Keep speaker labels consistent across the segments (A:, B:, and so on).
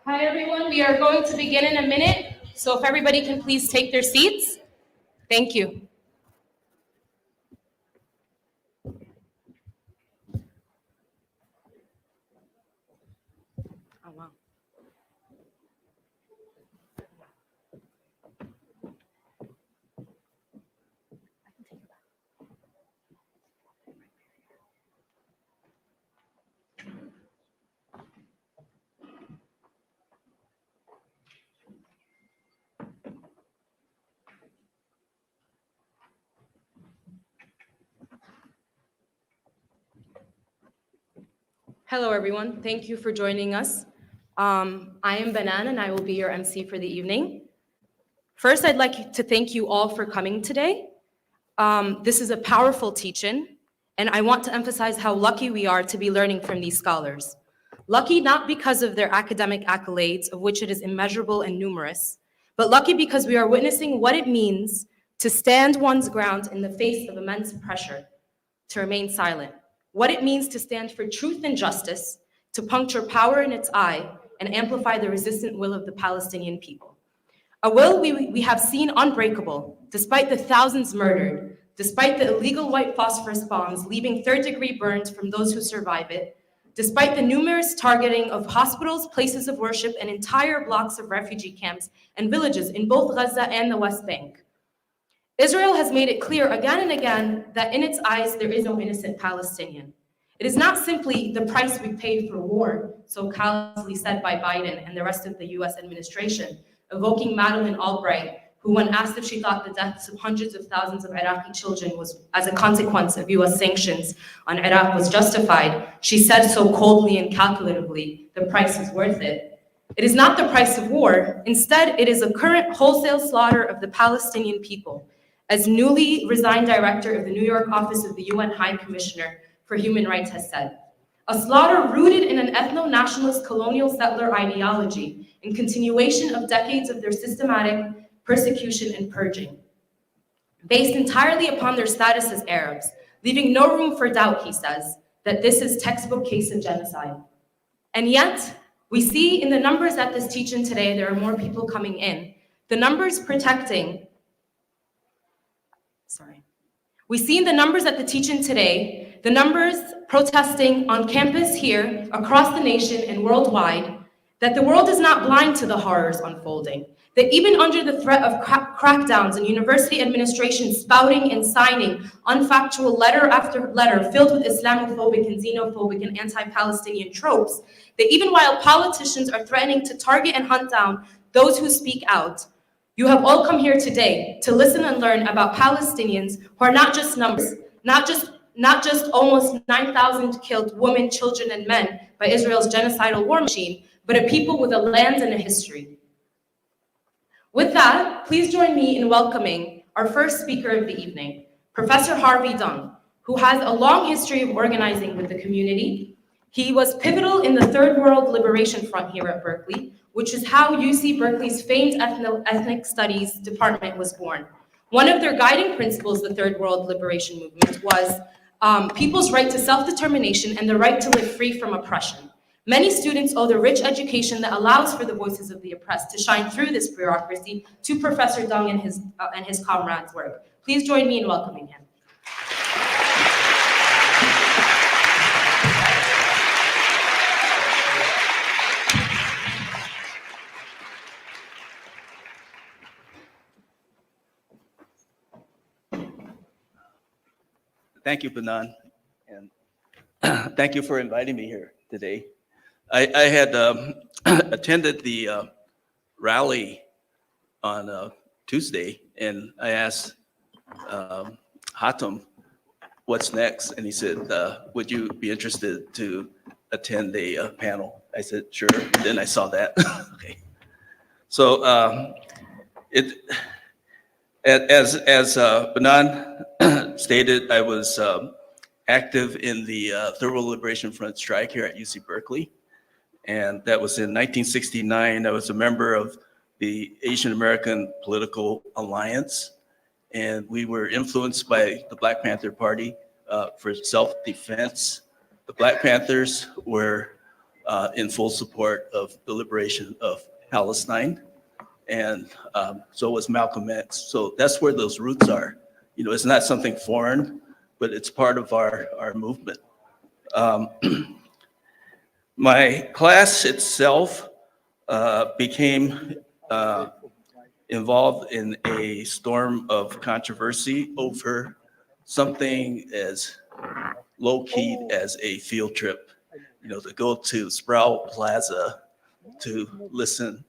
A: Hi, everyone. We are going to begin in a minute. So if everybody can please take their seats. Thank you. Oh, wow. Hello, everyone. Thank you for joining us. I am Banan, and I will be your MC for the evening. First, I'd like to thank you all for coming today. This is a powerful teach-in, and I want to emphasize how lucky we are to be learning from these scholars. Lucky not because of their academic accolades, of which it is immeasurable and numerous, but lucky because we are witnessing what it means to stand one's ground in the face of immense pressure, to remain silent, what it means to stand for truth and justice, to puncture power in its eye, and amplify the resistant will of the Palestinian people. A will we have seen unbreakable, despite the thousands murdered, despite the illegal white phosphorus bombs leaving third-degree burns from those who survive it, despite the numerous targeting of hospitals, places of worship, and entire blocks of refugee camps and villages in both Gaza and the West Bank. Israel has made it clear again and again that in its eyes there is no innocent Palestinian. It is not simply the price we paid for war, so callously said by Biden and the rest of the US administration, evoking Madeleine Albright, who when asked if she thought the deaths of hundreds of thousands of Iraqi children was as a consequence of US sanctions on Iraq was justified, she said so coldly and calculatively, the price is worth it. It is not the price of war. Instead, it is a current wholesale slaughter of the Palestinian people, as newly resigned director of the New York office of the UN High Commissioner for Human Rights has said. A slaughter rooted in an ethno-nationalist colonial settler ideology in continuation of decades of their systematic persecution and purging. Based entirely upon their status as Arabs, leaving no room for doubt, he says, that this is textbook case of genocide. And yet, we see in the numbers at this teach-in today, there are more people coming in. The numbers protecting We see in the numbers at the teach-in today, the numbers protesting on campus here, across the nation and worldwide, that the world is not blind to the horrors unfolding, that even under the threat of crackdowns and university administration spouting and signing unfactual letter after letter filled with Islamophobic and xenophobic and anti-Palestinian tropes, that even while politicians are threatening to target and hunt down those who speak out, you have all come here today to listen and learn about Palestinians who are not just numbers, not just almost 9,000 killed women, children, and men by Israel's genocidal war machine, but a people with a land and a history. With that, please join me in welcoming our first speaker of the evening, Professor Harvey Dung, who has a long history of organizing with the community. He was pivotal in the Third World Liberation Front here at Berkeley, which is how UC Berkeley's famed ethnic studies department was born. One of their guiding principles, the Third World Liberation Movement, was people's right to self-determination and the right to live free from oppression. Many students owe the rich education that allows for the voices of the oppressed to shine through this bureaucracy to Professor Dung and his comrades' work. Please join me in welcoming him.
B: Thank you, Banan, and thank you for inviting me here today. I had attended the rally on Tuesday, and I asked Hatem, what's next? And he said, would you be interested to attend a panel? I said, sure, and then I saw that. Okay. So as Banan stated, I was active in the Third World Liberation Front strike here at UC Berkeley. And that was in 1969. I was a member of the Asian American Political Alliance. And we were influenced by the Black Panther Party for self-defense. The Black Panthers were in full support of the liberation of Palestine. And so was Malcolm X. So that's where those roots are. You know, it's not something foreign, but it's part of our movement. My class itself became involved in a storm of controversy over something as low-key as a field trip, you know, to go to Sproul Plaza to listen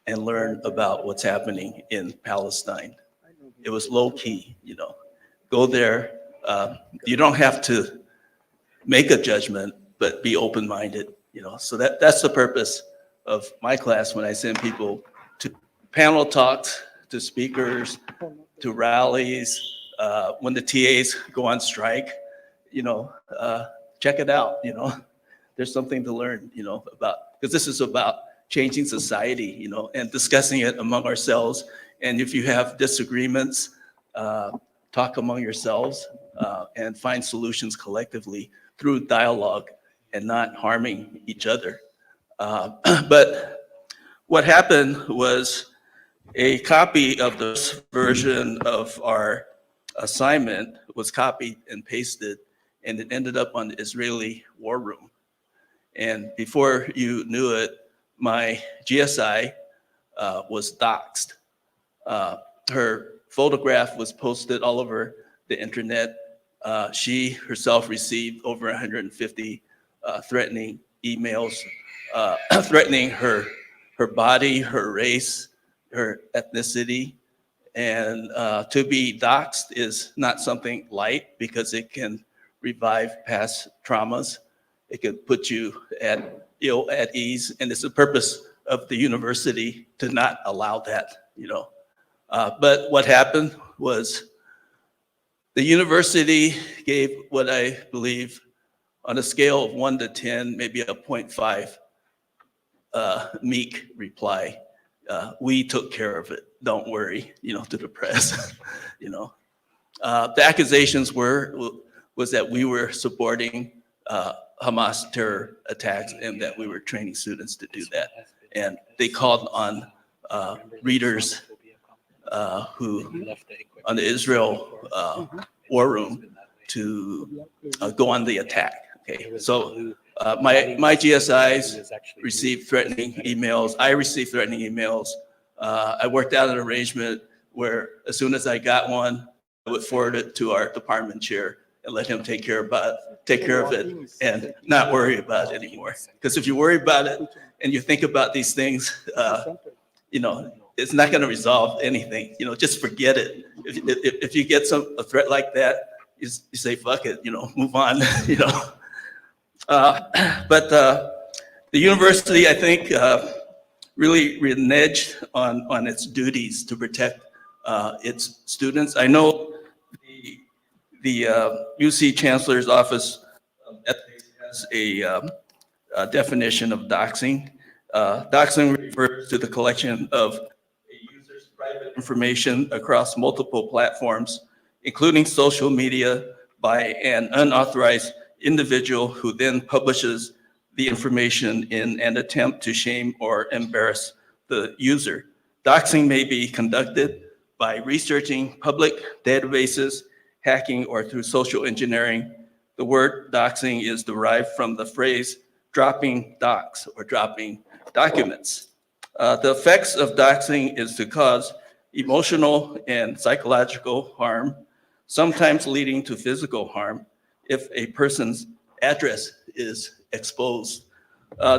B: and learn about what's happening in Palestine. It was low-key, you know. Go there. You don't have to make a judgment, but be open-minded, you know. So that's the purpose of my class when I send people to panel talks, to speakers, to rallies, when the TAs go on strike, you know, check it out, you know. There's something to learn, you know, about, because this is about changing society, you know, and discussing it among ourselves. And if you have disagreements, talk among yourselves and find solutions collectively through dialogue and not harming each other. But what happened was a copy of this version of our assignment was copied and pasted, and it ended up on the Israeli War Room. And before you knew it, my GSI was doxxed. Her photograph was posted all over the internet. She herself received over 150 threatening emails, threatening her body, her race, her ethnicity. And to be doxxed is not something light because it can revive past traumas. It could put you at ill at ease, and it's the purpose of the university to not allow that, you know. But what happened was the university gave what I believe on a scale of 1 to 10, maybe a 0.5 meek reply. We took care of it, don't worry, you know, to the press, you know. The accusations was that we were supporting Hamas terror attacks and that we were training students to do that. And they called on readers who, on the Israel war room to go on the attack. Okay, so my GSIs received threatening emails. I received threatening emails. I worked out an arrangement where as soon as I got one, I would forward it to our department chair and let him take care of it and not worry about it anymore. Because if you worry about it and you think about these things, you know, it's not going to resolve anything. You know, just forget it. If you get a threat like that, you say fuck it. You know, move on. You know, but the university, I think, really reneged on its duties to protect its students. I know the UC Chancellor's Office of Ethics has a definition of doxing. Doxing refers to the collection of a user's private information across multiple platforms, including social media, by an unauthorized individual who then publishes the information in an attempt to shame or embarrass the user. Doxing may be conducted by researching public databases, hacking, or through social engineering. The word doxing is derived from the phrase dropping docs or dropping documents. The effects of doxing is to cause emotional and psychological harm, sometimes leading to physical harm if a person's address is exposed.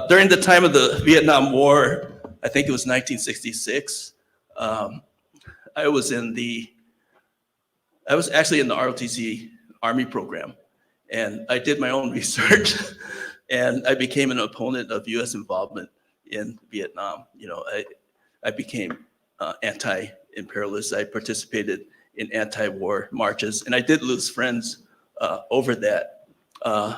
B: During the time of the Vietnam War, I think it was 1966, I was actually in the ROTC Army program, and I did my own research, and I became an opponent of U.S. involvement in Vietnam. You know, I became anti-imperialist. I participated in anti-war marches, and I did lose friends over that.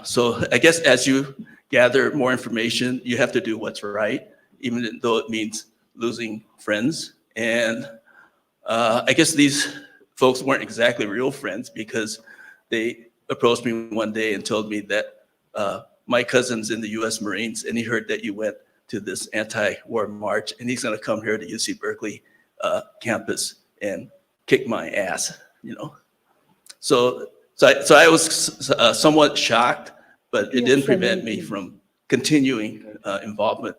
B: So I guess as you gather more information, you have to do what's right, even though it means losing friends. And I guess these folks weren't exactly real friends because they approached me one day and told me that my cousin's in the U.S. Marines, and he heard that you went to this anti-war march, and he's going to come here to UC Berkeley campus and kick my ass, you know. So I was somewhat shocked, but it didn't prevent me from continuing involvement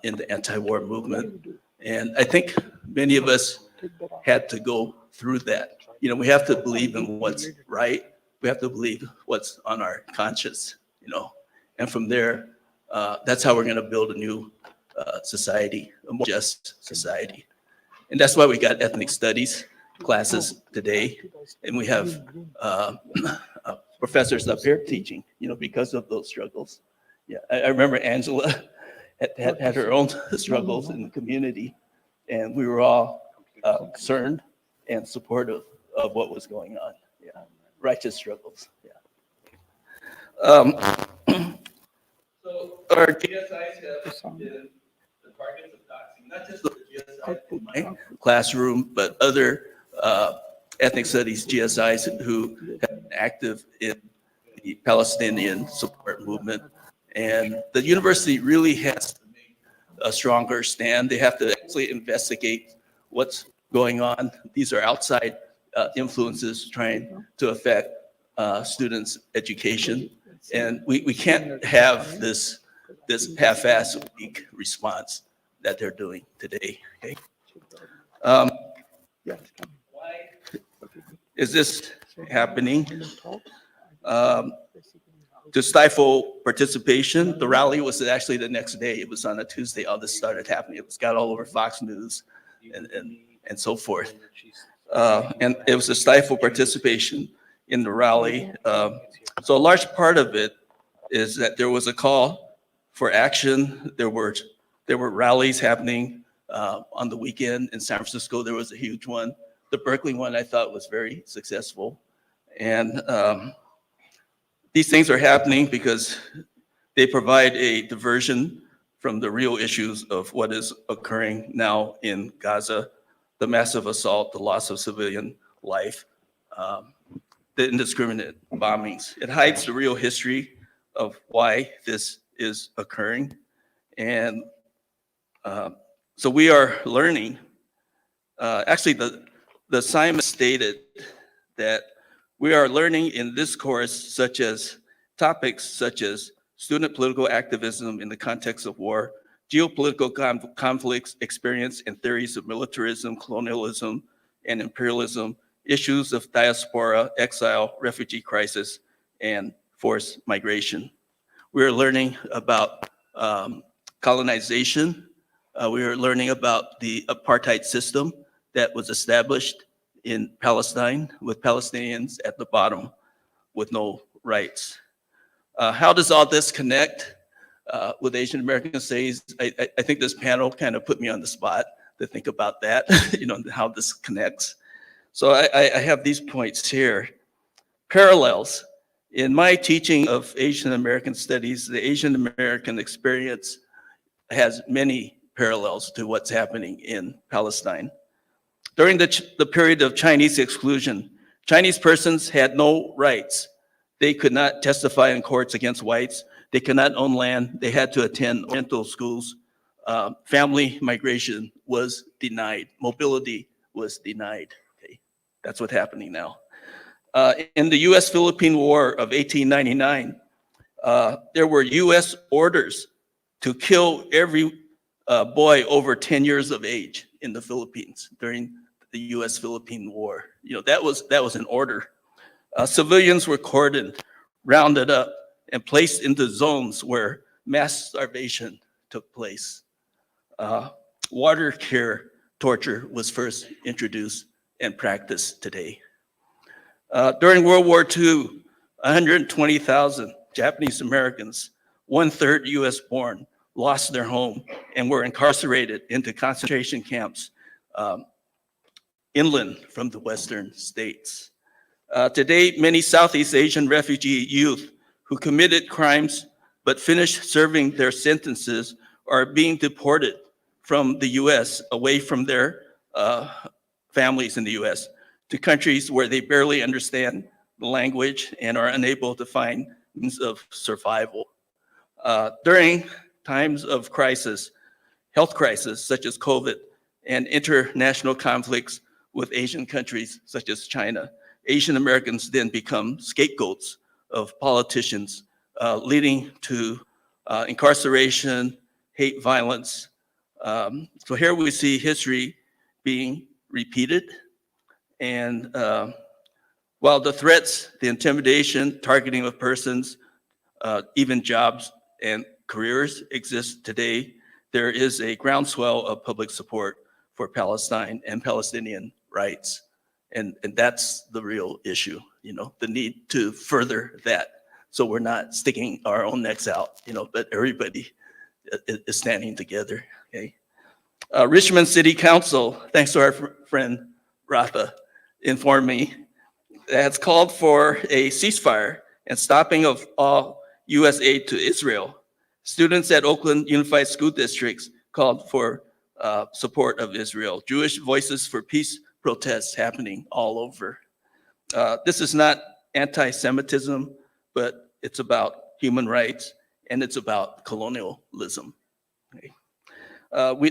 B: in the anti-war movement. And I think many of us had to go through that. You know, we have to believe in what's right. We have to believe what's on our conscience, you know. And from there, that's how we're going to build a new society, a more just society. And that's why we got ethnic studies classes today. And we have professors up here teaching, you know, because of those struggles. Yeah, I remember Angela had her own struggles in the community, and we were all concerned and supportive of what was going on. Yeah, righteous struggles. Yeah. So our GSIs have been the targets of doxing, not just the GSIs in my classroom, but other ethnic studies GSIs who have been active in the Palestinian support movement. And the university really has to make a stronger stand. They have to actually investigate what's going on. These are outside influences trying to affect students' education. And we can't have this half-ass weak response that they're doing today. Okay. Why is this happening? To stifle participation, the rally was actually the next day. It was on a Tuesday. All this started happening. It got all over Fox News and so forth. And it was to stifle participation in the rally. So a large part of it is that there was a call for action. There were rallies happening on the weekend in San Francisco. There was a huge one. The Berkeley one I thought was very successful. And these things are happening because they provide a diversion from the real issues of what is occurring now in Gaza, the massive assault, the loss of civilian life, the indiscriminate bombings. It hides the real history of why this is occurring. And so we are learning. Actually, the assignment stated that we are learning in this course topics such as student political activism in the context of war, geopolitical conflicts, experience and theories of militarism, colonialism, and imperialism, issues of diaspora, exile, refugee crisis, and forced migration. We are learning about colonization. We are learning about the apartheid system that was established in Palestine with Palestinians at the bottom with no rights. How does all this connect with Asian American studies? I think this panel kind of put me on the spot to think about that, you know, how this connects. So I have these points here. Parallels. In my teaching of Asian American studies, the Asian American experience has many parallels to what's happening in Palestine. During the period of Chinese exclusion, Chinese persons had no rights. They could not testify in courts against whites. They could not own land. They had to attend Oriental schools. Family migration was denied. Mobility was denied. Okay, that's what's happening now. In the U.S.-Philippine War of 1899, there were U.S. orders to kill every boy over 10 years of age in the Philippines during the U.S.-Philippine War. You know, that was an order. Civilians were cordoned, rounded up, and placed into zones where mass starvation took place. Water care torture was first introduced and practiced today. During World War II, 120,000 Japanese Americans, 1/3 US born, lost their home and were incarcerated into concentration camps inland from the Western states. Today, many Southeast Asian refugee youth who committed crimes but finished serving their sentences are being deported from the US away from their families in the US to countries where they barely understand the language and are unable to find means of survival. During times of crisis, health crisis such as COVID, and international conflicts with Asian countries such as China, Asian Americans then become scapegoats of politicians, leading to incarceration, hate violence. So here we see history being repeated. And while the threats, the intimidation, targeting of persons, even jobs and careers exist today, there is a groundswell of public support for Palestine and Palestinian rights. And that's the real issue, the need to further that. So we're not sticking our own necks out, but everybody is standing together, okay? Richmond City Council, thanks to our friend Ratha, informed me, has called for a ceasefire and stopping of all U.S. aid to Israel. Students at Oakland Unified School Districts called for support of Israel. Jewish Voices for Peace protests happening all over. This is not anti-Semitism, but it's about human rights and it's about colonialism. Okay.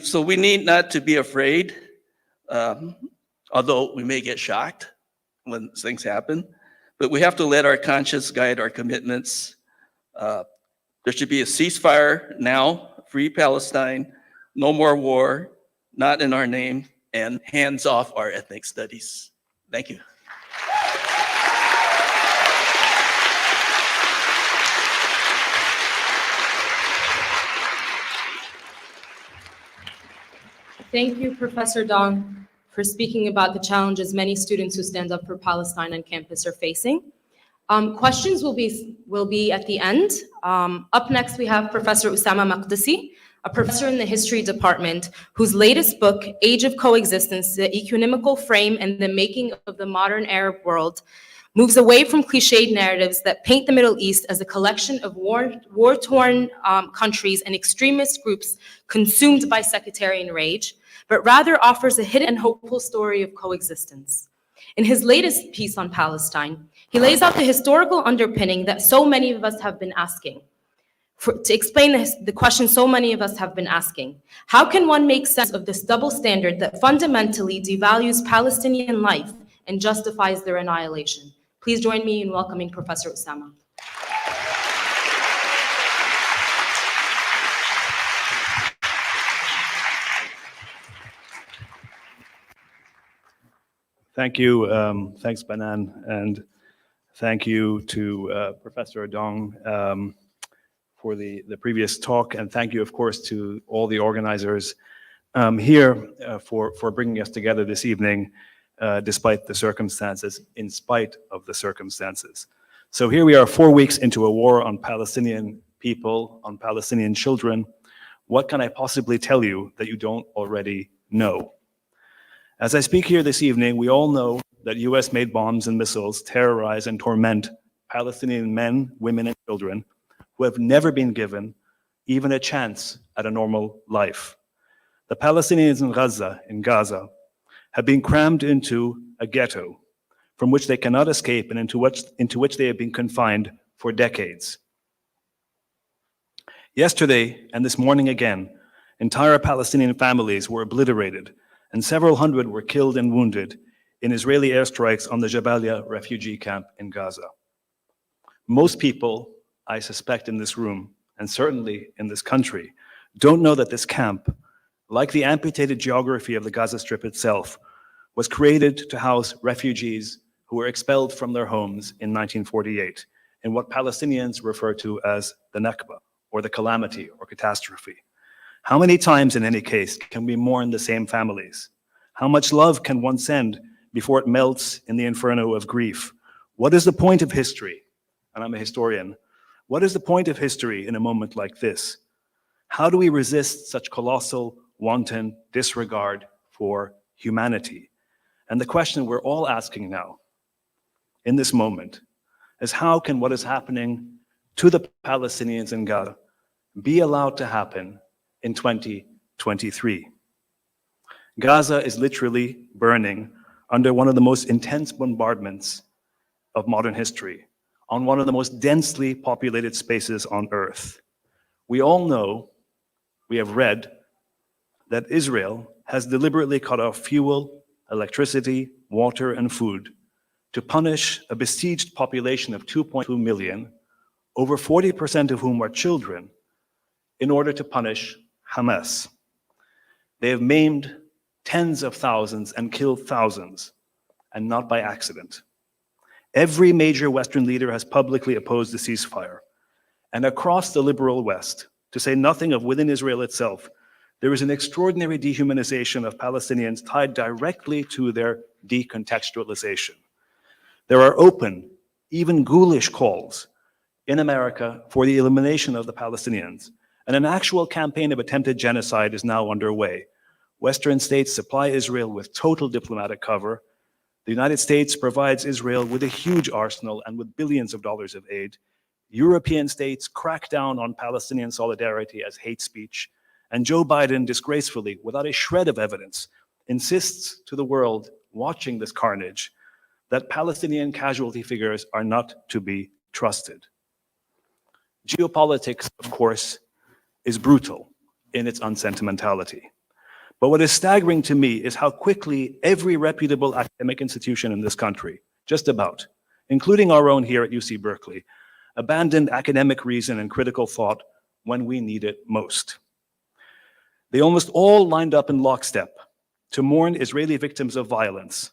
B: So we need not to be afraid, although we may get shocked when things happen, but we have to let our conscience guide our commitments. There should be a ceasefire now, free Palestine, no more war, not in our name, and hands off our ethnic studies. Thank you.
A: Thank you, Professor Dong, for speaking about the challenges many students who stand up for Palestine on campus are facing. Questions will be at the end. Up next, we have Professor Ussama Makdisi, a professor in the history department, whose latest book, Age of Coexistence, The Economical Frame and the Making of the Modern Arab World, moves away from cliched narratives that paint the Middle East as a collection of war-torn countries and extremist groups consumed by sectarian rage, but rather offers a hidden and hopeful story of coexistence. In his latest piece on Palestine, he lays out the historical underpinning that so many of us have been asking. To explain the question so many of us have been asking, how can one make sense of this double standard that fundamentally devalues Palestinian life and justifies their annihilation? Please join me in welcoming Professor Ussama.
C: Thank you. Thanks, Banan, and thank you to Professor Dong for the previous talk, and thank you, of course, to all the organizers here for bringing us together this evening, despite the circumstances, in spite of the circumstances. So here we are 4 weeks into a war on Palestinian people, on Palestinian children. What can I possibly tell you that you don't already know? As I speak here this evening, we all know that US-made bombs and missiles terrorize and torment Palestinian men, women, and children who have never been given even a chance at a normal life. The Palestinians in Gaza, have been crammed into a ghetto from which they cannot escape and into which they have been confined for decades. Yesterday and this morning again, entire Palestinian families were obliterated and several hundred were killed and wounded in Israeli airstrikes on the Jabalia refugee camp in Gaza. Most people, I suspect in this room, and certainly in this country, don't know that this camp, like the amputated geography of the Gaza Strip itself, was created to house refugees who were expelled from their homes in 1948, in what Palestinians refer to as the Nakba, or the calamity or catastrophe. How many times in any case can we mourn the same families? How much love can one send before it melts in the inferno of grief? What is the point of history? And I'm a historian. What is the point of history in a moment like this? How do we resist such colossal, wanton disregard for humanity? And the question we're all asking now, in this moment, is how can what is happening to the Palestinians in Gaza be allowed to happen in 2023? Gaza is literally burning under one of the most intense bombardments of modern history, on one of the most densely populated spaces on Earth. We all know, we have read, that Israel has deliberately cut off fuel, electricity, water, and food to punish a besieged population of 2.2 million, over 40% of whom are children, in order to punish Hamas. They have maimed tens of thousands and killed thousands, and not by accident. Every major Western leader has publicly opposed the ceasefire. And across the liberal West, to say nothing of within Israel itself, there is an extraordinary dehumanization of Palestinians tied directly to their decontextualization. There are open, even ghoulish calls in America for the elimination of the Palestinians, and an actual campaign of attempted genocide is now underway. Western states supply Israel with total diplomatic cover. The United States provides Israel with a huge arsenal and with billions of dollars of aid. European states crack down on Palestinian solidarity as hate speech. And Joe Biden, disgracefully, without a shred of evidence, insists to the world watching this carnage that Palestinian casualty figures are not to be trusted. Geopolitics, of course, is brutal in its unsentimentality. But what is staggering to me is how quickly every reputable academic institution in this country, just about, including our own here at UC Berkeley, abandoned academic reason and critical thought when we need it most. They almost all lined up in lockstep to mourn Israeli victims of violence,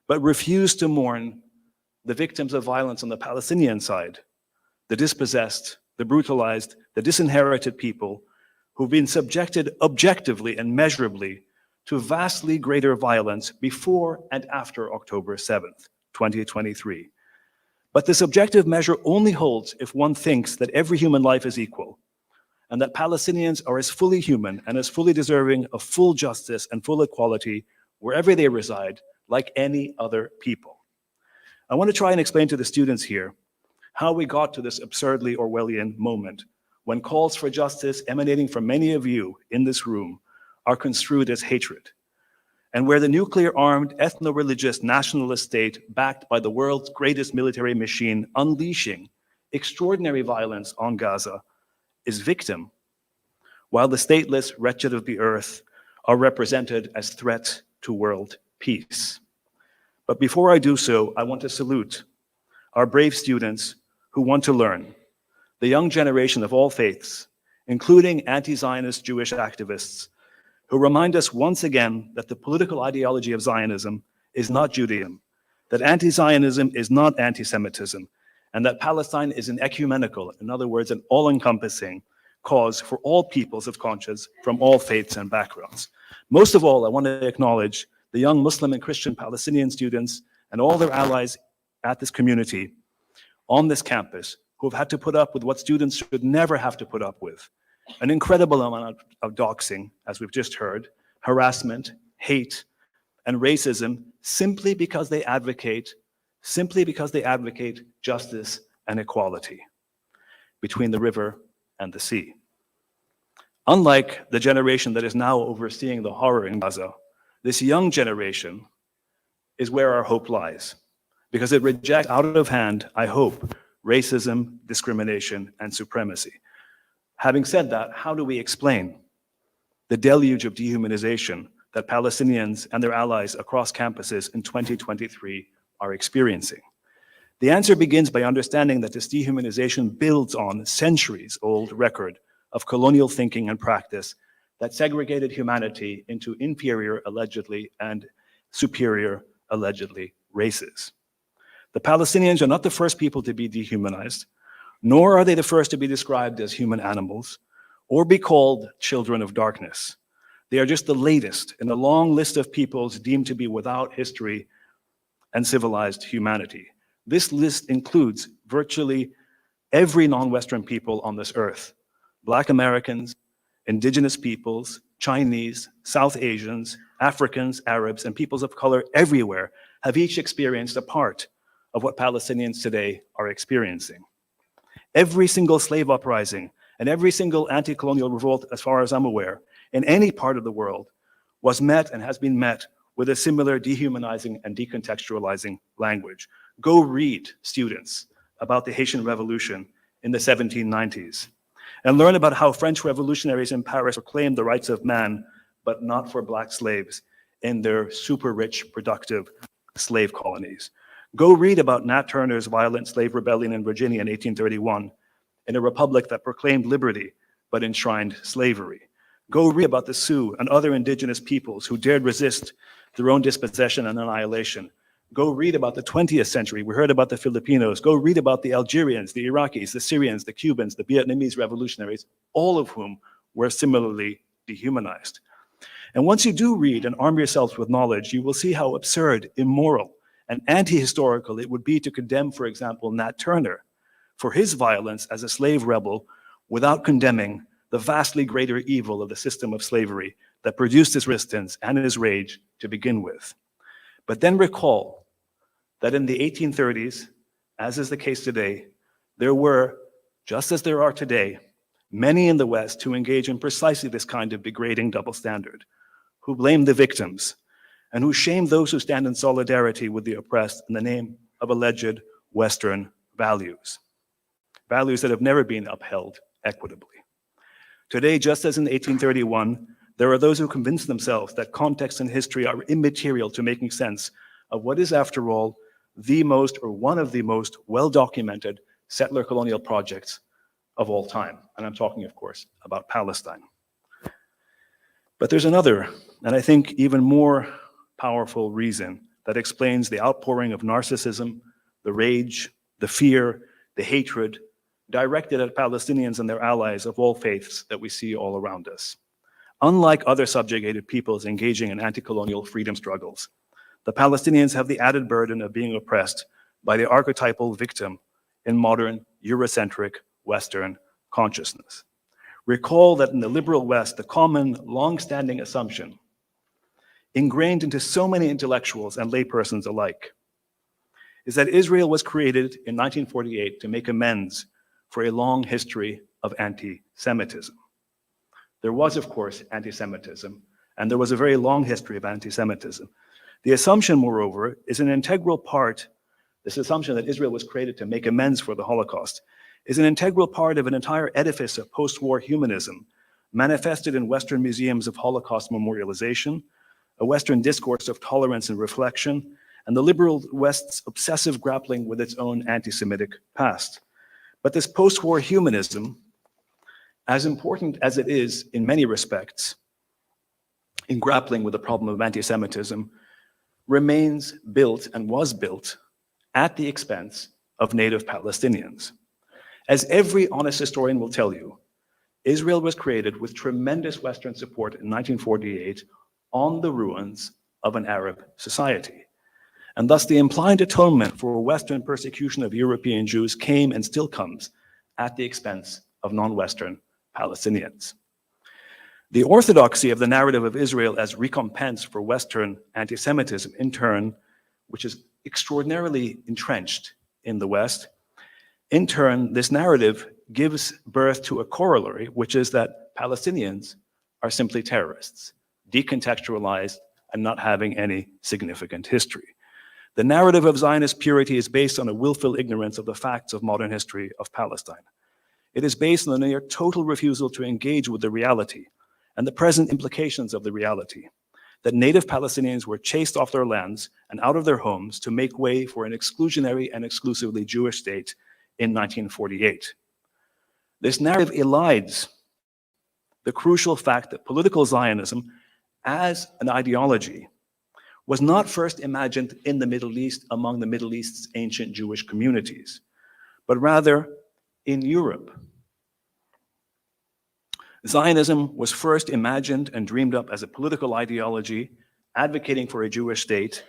C: but refused to mourn the victims of violence on the Palestinian side, the dispossessed, the brutalized, the disinherited people who've been subjected objectively and measurably to vastly greater violence before and after October 7th, 2023. But this objective measure only holds if one thinks that every human life is equal, and that Palestinians are as fully human and as fully deserving of full justice and full equality wherever they reside, like any other people. I want to try and explain to the students here how we got to this absurdly Orwellian moment when calls for justice emanating from many of you in this room are construed as hatred, and where the nuclear-armed, ethno-religious nationalist state, backed by the world's greatest military machine, unleashing extraordinary violence on Gaza, is victim, while the stateless wretched of the earth are represented as threat to world peace. But before I do so, I want to salute our brave students who want to learn, the young generation of all faiths, including anti-Zionist Jewish activists, who remind us once again that the political ideology of Zionism is not Judaism, that anti-Zionism is not anti-Semitism, and that Palestine is an ecumenical, in other words, an all-encompassing cause for all peoples of conscience from all faiths and backgrounds. Most of all, I want to acknowledge the young Muslim and Christian Palestinian students and all their allies at this community on this campus who have had to put up with what students should never have to put up with. An incredible amount of doxing, as we've just heard, harassment, hate, and racism simply because they advocate justice and equality between the river and the sea. Unlike the generation that is now overseeing the horror in Gaza, this young generation is where our hope lies, because it rejects out of hand, I hope, racism, discrimination, and supremacy. Having said that, how do we explain the deluge of dehumanization that Palestinians and their allies across campuses in 2023 are experiencing? The answer begins by understanding that this dehumanization builds on centuries-old record of colonial thinking and practice that segregated humanity into inferior, allegedly, and superior, allegedly, races. The Palestinians are not the first people to be dehumanized, nor are they the first to be described as human animals, or be called children of darkness. They are just the latest in a long list of peoples deemed to be without history and civilized humanity. This list includes virtually every non-Western people on this earth: Black Americans, Indigenous peoples, Chinese, South Asians, Africans, Arabs, and peoples of color everywhere have each experienced a part of what Palestinians today are experiencing. Every single slave uprising and every single anti-colonial revolt, as far as I'm aware, in any part of the world, was met and has been met with a similar dehumanizing and decontextualizing language. Go read, students, about the Haitian Revolution in the 1790s. and learn about how French revolutionaries in Paris proclaimed the rights of man, but not for black slaves in their super rich, productive slave colonies. Go read about Nat Turner's violent slave rebellion in Virginia in 1831, in a republic that proclaimed liberty, but enshrined slavery. Go read about the Sioux and other indigenous peoples who dared resist their own dispossession and annihilation. Go read about the 20th century. We heard about the Filipinos. Go read about the Algerians, the Iraqis, the Syrians, the Cubans, the Vietnamese revolutionaries, all of whom were similarly dehumanized. And once you do read and arm yourselves with knowledge, you will see how absurd, immoral, and anti-historical it would be to condemn, for example, Nat Turner for his violence as a slave rebel without condemning the vastly greater evil of the system of slavery that produced his resistance and his rage to begin with. But then recall that in the 1830s, as is the case today, there were, just as there are today, many in the West who engage in precisely this kind of degrading double standard, who blame the victims, and who shame those who stand in solidarity with the oppressed in the name of alleged Western values, values that have never been upheld equitably. Today, just as in 1831, there are those who convince themselves that context and history are immaterial to making sense of what is, after all, the most or one of the most well-documented settler colonial projects of all time. And I'm talking, of course, about Palestine. But there's another, and I think even more powerful reason that explains the outpouring of narcissism, the rage, the fear, the hatred directed at Palestinians and their allies of all faiths that we see all around us. Unlike other subjugated peoples engaging in anti-colonial freedom struggles, the Palestinians have the added burden of being oppressed by the archetypal victim in modern Eurocentric Western consciousness. Recall that in the liberal West, the common, long-standing assumption, ingrained into so many intellectuals and laypersons alike, is that Israel was created in 1948 to make amends for a long history of anti-Semitism. There was, of course, anti-Semitism, and there was a very long history of anti-Semitism. The assumption, moreover, is an integral part, this assumption that Israel was created to make amends for the Holocaust, is an integral part of an entire edifice of post-war humanism manifested in Western museums of Holocaust memorialization, a Western discourse of tolerance and reflection, and the liberal West's obsessive grappling with its own anti-Semitic past. But this post-war humanism, as important as it is in many respects in grappling with the problem of anti-Semitism, remains built and was built at the expense of native Palestinians. As every honest historian will tell you, Israel was created with tremendous Western support in 1948 on the ruins of an Arab society. And thus the implied atonement for Western persecution of European Jews came and still comes at the expense of non-Western Palestinians. The orthodoxy of the narrative of Israel as recompense for Western anti-Semitism, in turn, which is extraordinarily entrenched in the West, in turn, this narrative gives birth to a corollary, which is that Palestinians are simply terrorists, decontextualized and not having any significant history. The narrative of Zionist purity is based on a willful ignorance of the facts of modern history of Palestine. It is based on a near total refusal to engage with the reality and the present implications of the reality, that native Palestinians were chased off their lands and out of their homes to make way for an exclusionary and exclusively Jewish state in 1948. This narrative elides the crucial fact that political Zionism as an ideology was not first imagined in the Middle East among the Middle East's ancient Jewish communities, but rather in Europe. Zionism was first imagined and dreamed up as a political ideology advocating for a Jewish state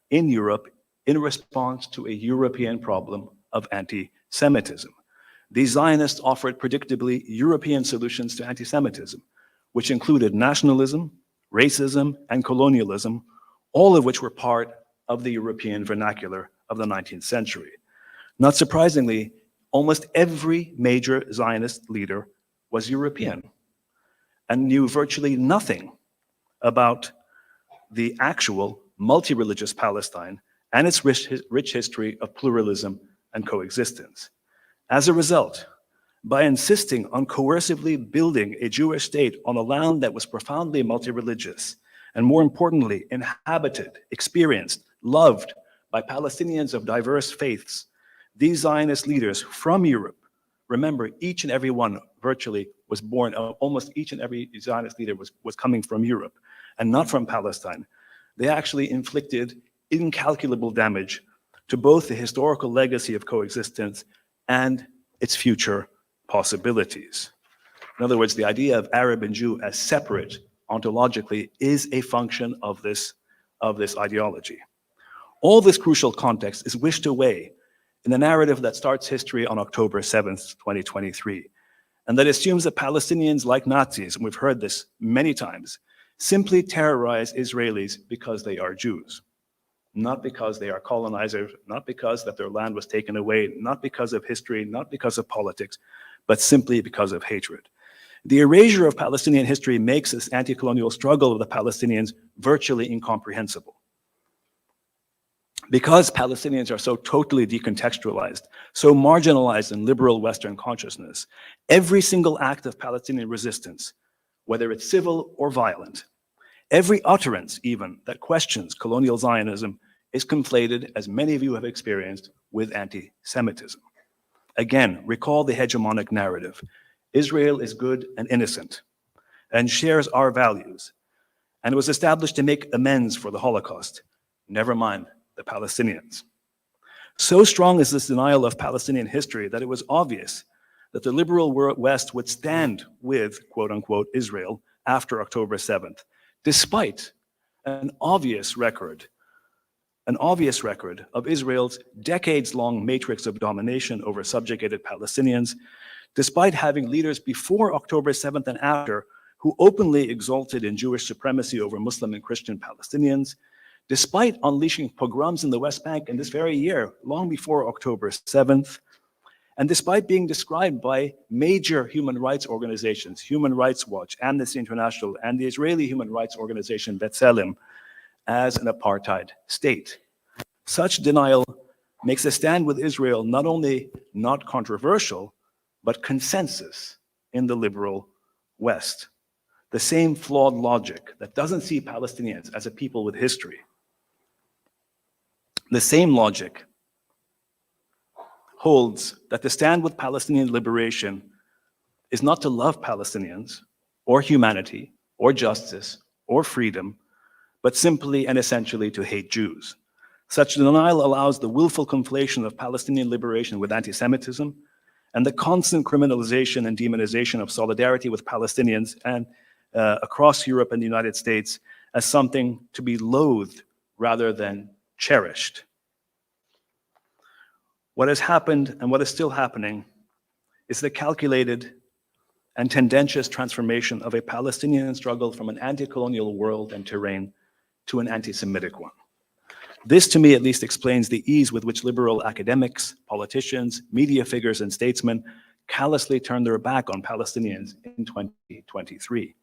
C: in Europe in response to a European problem of anti-Semitism. These Zionists offered predictably European solutions to anti-Semitism, which included nationalism, racism, and colonialism, all of which were part of the European vernacular of the 19th century. Not surprisingly, almost every major Zionist leader was European and knew virtually nothing about the actual multi-religious Palestine and its rich history of pluralism and coexistence. As a result, by insisting on coercively building a Jewish state on a land that was profoundly multi-religious, and more importantly, inhabited, experienced, loved by Palestinians of diverse faiths, these Zionist leaders from Europe, remember, each and every one virtually was born, almost each and every Zionist leader was coming from Europe and not from Palestine. They actually inflicted incalculable damage to both the historical legacy of coexistence and its future possibilities. In other words, the idea of Arab and Jew as separate ontologically is a function of this ideology. All this crucial context is wished away in a narrative that starts history on October 7th, 2023, and that assumes that Palestinians, like Nazis, and we've heard this many times, simply terrorize Israelis because they are Jews, not because they are colonizers, not because that their land was taken away, not because of history, not because of politics, but simply because of hatred. The erasure of Palestinian history makes this anti-colonial struggle of the Palestinians virtually incomprehensible. Because Palestinians are so totally decontextualized, so marginalized in liberal Western consciousness, every single act of Palestinian resistance, whether it's civil or violent, every utterance even that questions colonial Zionism is conflated, as many of you have experienced, with anti-Semitism. Again, recall the hegemonic narrative. Israel is good and innocent and shares our values, and it was established to make amends for the Holocaust, never mind the Palestinians. So strong is this denial of Palestinian history that it was obvious that the liberal West would stand with, quote unquote, Israel after October 7th, despite an obvious record of Israel's decades-long matrix of domination over subjugated Palestinians, despite having leaders before October 7th and after who openly exulted in Jewish supremacy over Muslim and Christian Palestinians, despite unleashing pogroms in the West Bank in this very year, long before October 7th, and despite being described by major human rights organizations, Human Rights Watch, Amnesty International, and the Israeli human rights organization B'Tselem, as an apartheid state. Such denial makes a stand with Israel not only not controversial, but consensus in the liberal West. The same flawed logic that doesn't see Palestinians as a people with history. The same logic holds that to stand with Palestinian liberation is not to love Palestinians or humanity or justice or freedom, but simply and essentially to hate Jews. Such denial allows the willful conflation of Palestinian liberation with anti-Semitism and the constant criminalization and demonization of solidarity with Palestinians and across Europe and the United States as something to be loathed rather than cherished. What has happened and what is still happening is the calculated and tendentious transformation of a Palestinian struggle from an anti-colonial world and terrain to an anti-Semitic one. This, to me at least, explains the ease with which liberal academics, politicians, media figures, and statesmen callously turned their back on Palestinians in 2023.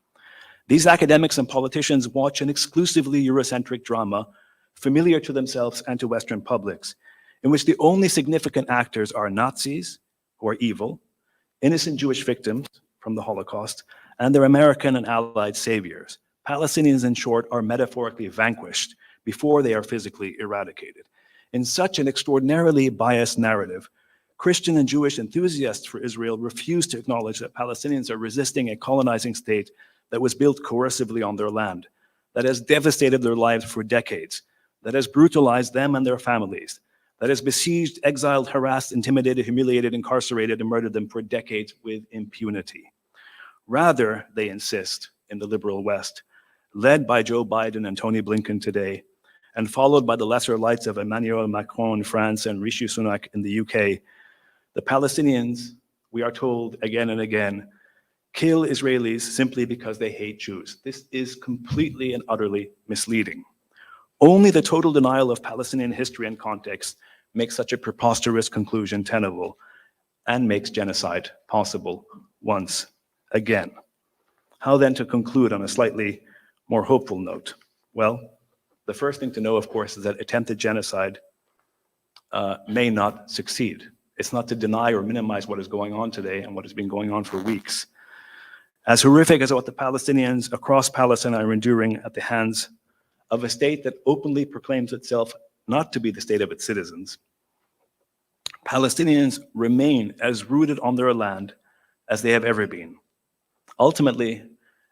C: These academics and politicians watch an exclusively Eurocentric drama familiar to themselves and to Western publics, in which the only significant actors are Nazis, who are evil, innocent Jewish victims from the Holocaust, and their American and Allied saviors. Palestinians, in short, are metaphorically vanquished before they are physically eradicated. In such an extraordinarily biased narrative, Christian and Jewish enthusiasts for Israel refuse to acknowledge that Palestinians are resisting a colonizing state that was built coercively on their land, that has devastated their lives for decades, that has brutalized them and their families, that has besieged, exiled, harassed, intimidated, humiliated, incarcerated, and murdered them for decades with impunity. Rather, they insist in the liberal West, led by Joe Biden and Tony Blinken today, and followed by the lesser lights of Emmanuel Macron in France and Rishi Sunak in the UK, the Palestinians, we are told again and again, kill Israelis simply because they hate Jews. This is completely and utterly misleading. Only the total denial of Palestinian history and context makes such a preposterous conclusion tenable and makes genocide possible once again. How then to conclude on a slightly more hopeful note? Well, the first thing to know, of course, is that attempted genocide may not succeed. It's not to deny or minimize what is going on today and what has been going on for weeks. As horrific as what the Palestinians across Palestine are enduring at the hands of a state that openly proclaims itself not to be the state of its citizens, Palestinians remain as rooted on their land as they have ever been. Ultimately,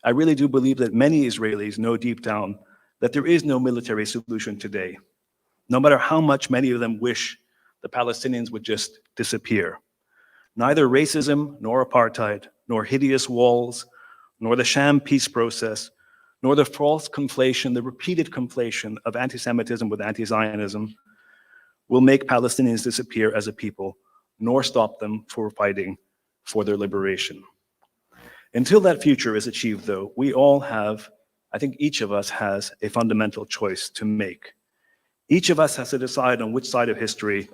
C: I really do believe that many Israelis know deep down that there is no military solution today, no matter how much many of them wish the Palestinians would just disappear. Neither racism, nor apartheid, nor hideous walls, nor the sham peace process, nor the false conflation, the repeated conflation of anti-Semitism with anti-Zionism will make Palestinians disappear as a people, nor stop them from fighting for their liberation. Until that future is achieved, though, we all have, I think each of us has a fundamental choice to make. Each of us has to decide on which side of history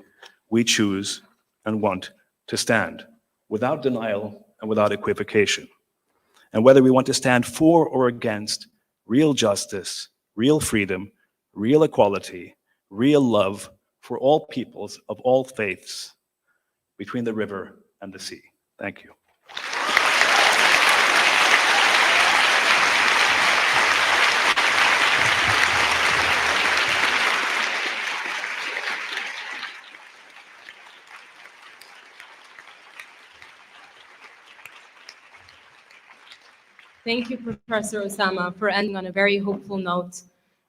C: we choose and want to stand, without denial and without equivocation. And whether we want to stand for or against real justice, real freedom, real equality, real love for all peoples of all faiths between the river and the sea. Thank you.
A: Thank you, Professor Ussama, for ending on a very hopeful note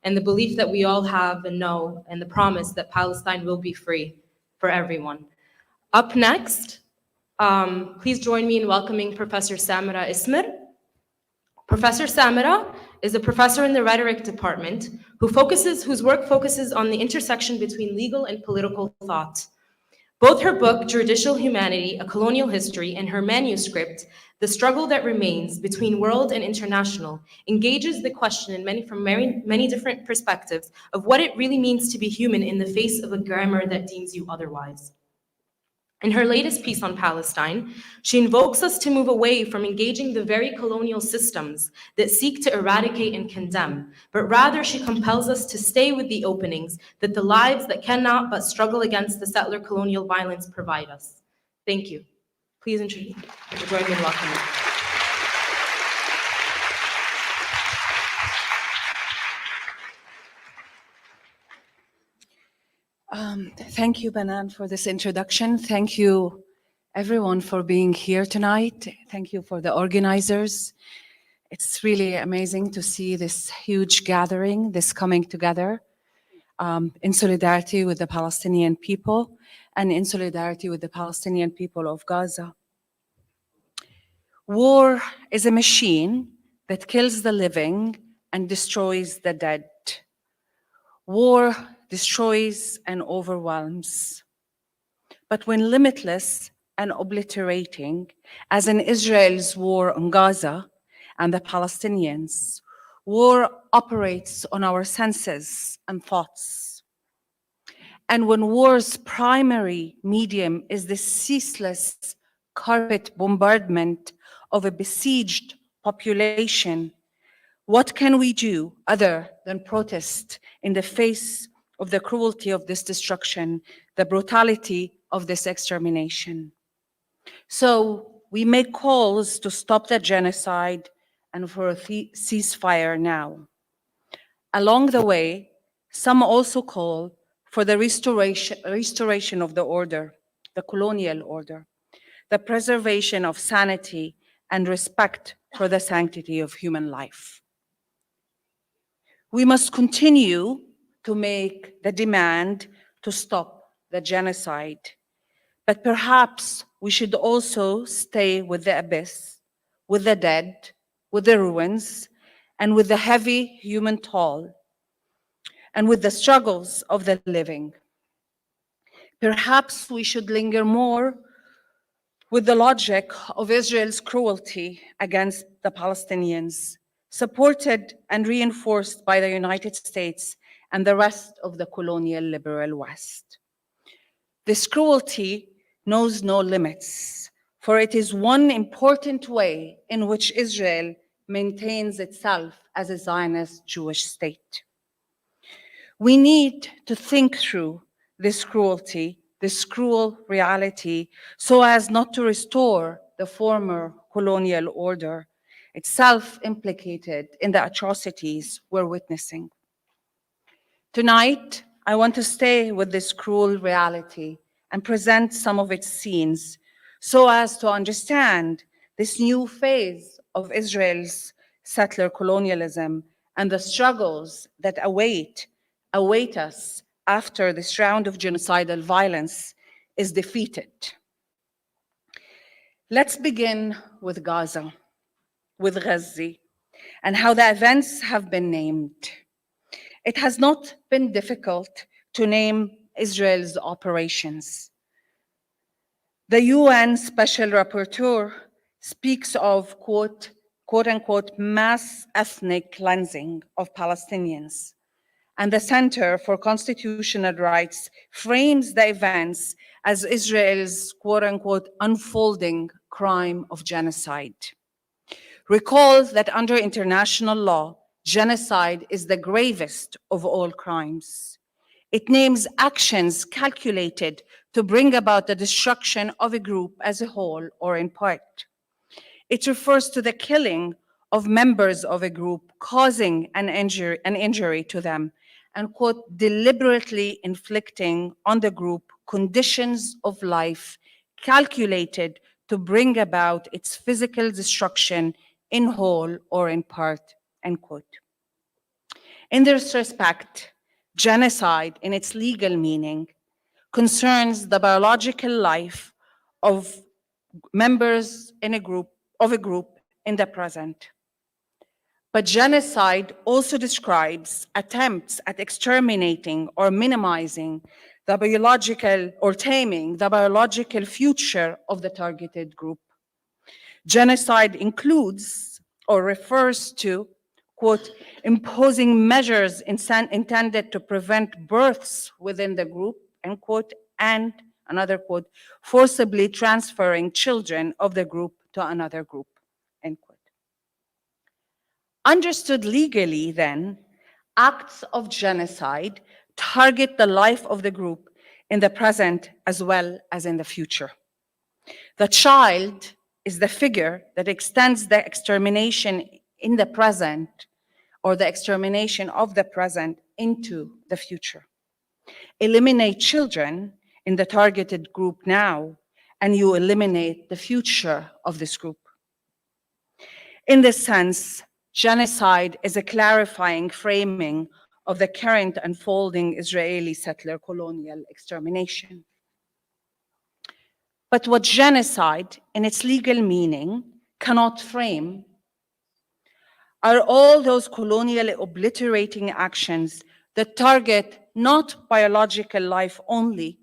A: and the belief that we all have and know and the promise that Palestine will be free for everyone. Up next, please join me in welcoming Professor Samera Esmier. Professor Samera is a professor in the rhetoric department whose work focuses on the intersection between legal and political thought. Both her book, Judicial Humanity, A Colonial History, and her manuscript, The Struggle That Remains Between World and International, engages the question from many different perspectives of what it really means to be human in the face of a grammar that deems you otherwise. In her latest piece on Palestine, she invokes us to move away from engaging the very colonial systems that seek to eradicate and condemn, but rather she compels us to stay with the openings that the lives that cannot but struggle against the settler colonial violence provide us. Thank you. Please join me in welcoming.
D: Thank you, Banan, for this introduction. Thank you, everyone, for being here tonight. Thank you for the organizers. It's really amazing to see this huge gathering, this coming together in solidarity with the Palestinian people and in solidarity with the Palestinian people of Gaza. War is a machine that kills the living and destroys the dead. War destroys and overwhelms. But when limitless and obliterating, as in Israel's war on Gaza and the Palestinians, war operates on our senses and thoughts. And when war's primary medium is the ceaseless carpet bombardment of a besieged population, what can we do other than protest in the face of the cruelty of this destruction, the brutality of this extermination? So we make calls to stop the genocide and for a ceasefire now. Along the way, some also call for the restoration of the order, the colonial order, the preservation of sanity and respect for the sanctity of human life. We must continue to make the demand to stop the genocide, but perhaps we should also stay with the abyss, with the dead, with the ruins, and with the heavy human toll, and with the struggles of the living. Perhaps we should linger more with the logic of Israel's cruelty against the Palestinians, supported and reinforced by the United States and the rest of the colonial liberal West. This cruelty knows no limits, for it is one important way in which Israel maintains itself as a Zionist Jewish state. We need to think through this cruelty, this cruel reality so as not to restore the former colonial order, itself implicated in the atrocities we're witnessing. Tonight, I want to stay with this cruel reality and present some of its scenes so as to understand this new phase of Israel's settler colonialism and the struggles that await us after this round of genocidal violence is defeated. Let's begin with Gaza, with Ghazi, and how the events have been named. It has not been difficult to name Israel's operations. The UN Special Rapporteur speaks of, quote unquote, mass ethnic cleansing of Palestinians. And the Center for Constitutional Rights frames the events as Israel's, quote unquote, unfolding crime of genocide. Recall that under international law, genocide is the gravest of all crimes. It names actions calculated to bring about the destruction of a group as a whole or in part. It refers to the killing of members of a group, causing an injury to them, and, quote, deliberately inflicting on the group conditions of life calculated to bring about its physical destruction in whole or in part, end quote. In this respect, genocide in its legal meaning concerns the biological life of members of a group in the present. But genocide also describes attempts at exterminating or minimizing the biological or taming the biological future of the targeted group. Genocide includes or refers to, quote, imposing measures intended to prevent births within the group, end quote, and another quote, forcibly transferring children of the group to another group, end quote. Understood legally, then, acts of genocide target the life of the group in the present as well as in the future. The child is the figure that extends the extermination in the present or the extermination of the present into the future. Eliminate children in the targeted group now, and you eliminate the future of this group. In this sense, genocide is a clarifying framing of the current unfolding Israeli settler colonial extermination. But what genocide, in its legal meaning, cannot frame are all those colonial obliterating actions that target not biological life only,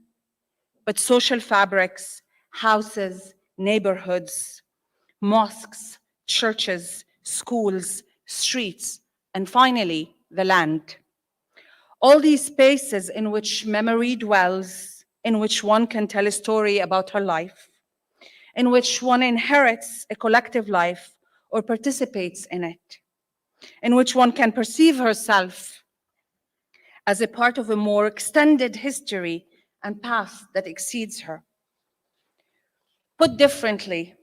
D: but social fabrics, houses, neighborhoods, mosques, churches, schools, streets, and finally, the land. All these spaces in which memory dwells, in which one can tell a story about her life, in which one inherits a collective life or participates in it, in which one can perceive herself as a part of a more extended history and past that exceeds her. Put differently,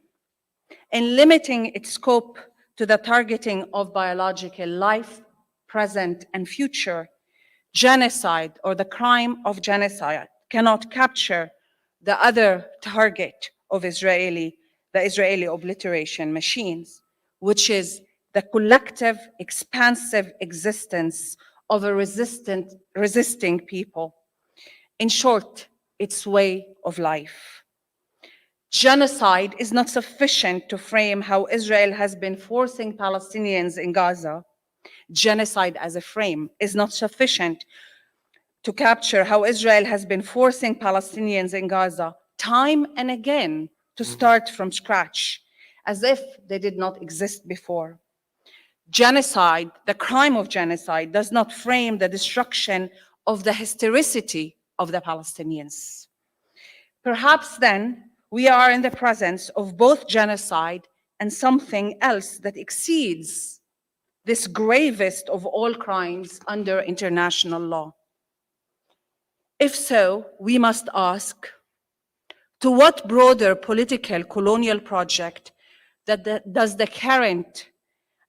D: in limiting its scope to the targeting of biological life, present and future, genocide or the crime of genocide cannot capture the other target of the Israeli obliteration machines, which is the collective, expansive existence of a resisting people. In short, its way of life. Genocide is not sufficient to frame how Israel has been forcing Palestinians in Gaza. Genocide as a frame is not sufficient to capture how Israel has been forcing Palestinians in Gaza time and again to start from scratch, as if they did not exist before. Genocide, the crime of genocide, does not frame the destruction of the historicity of the Palestinians. Perhaps then, we are in the presence of both genocide and something else that exceeds this gravest of all crimes under international law. If so, we must ask, to what broader political colonial project does the current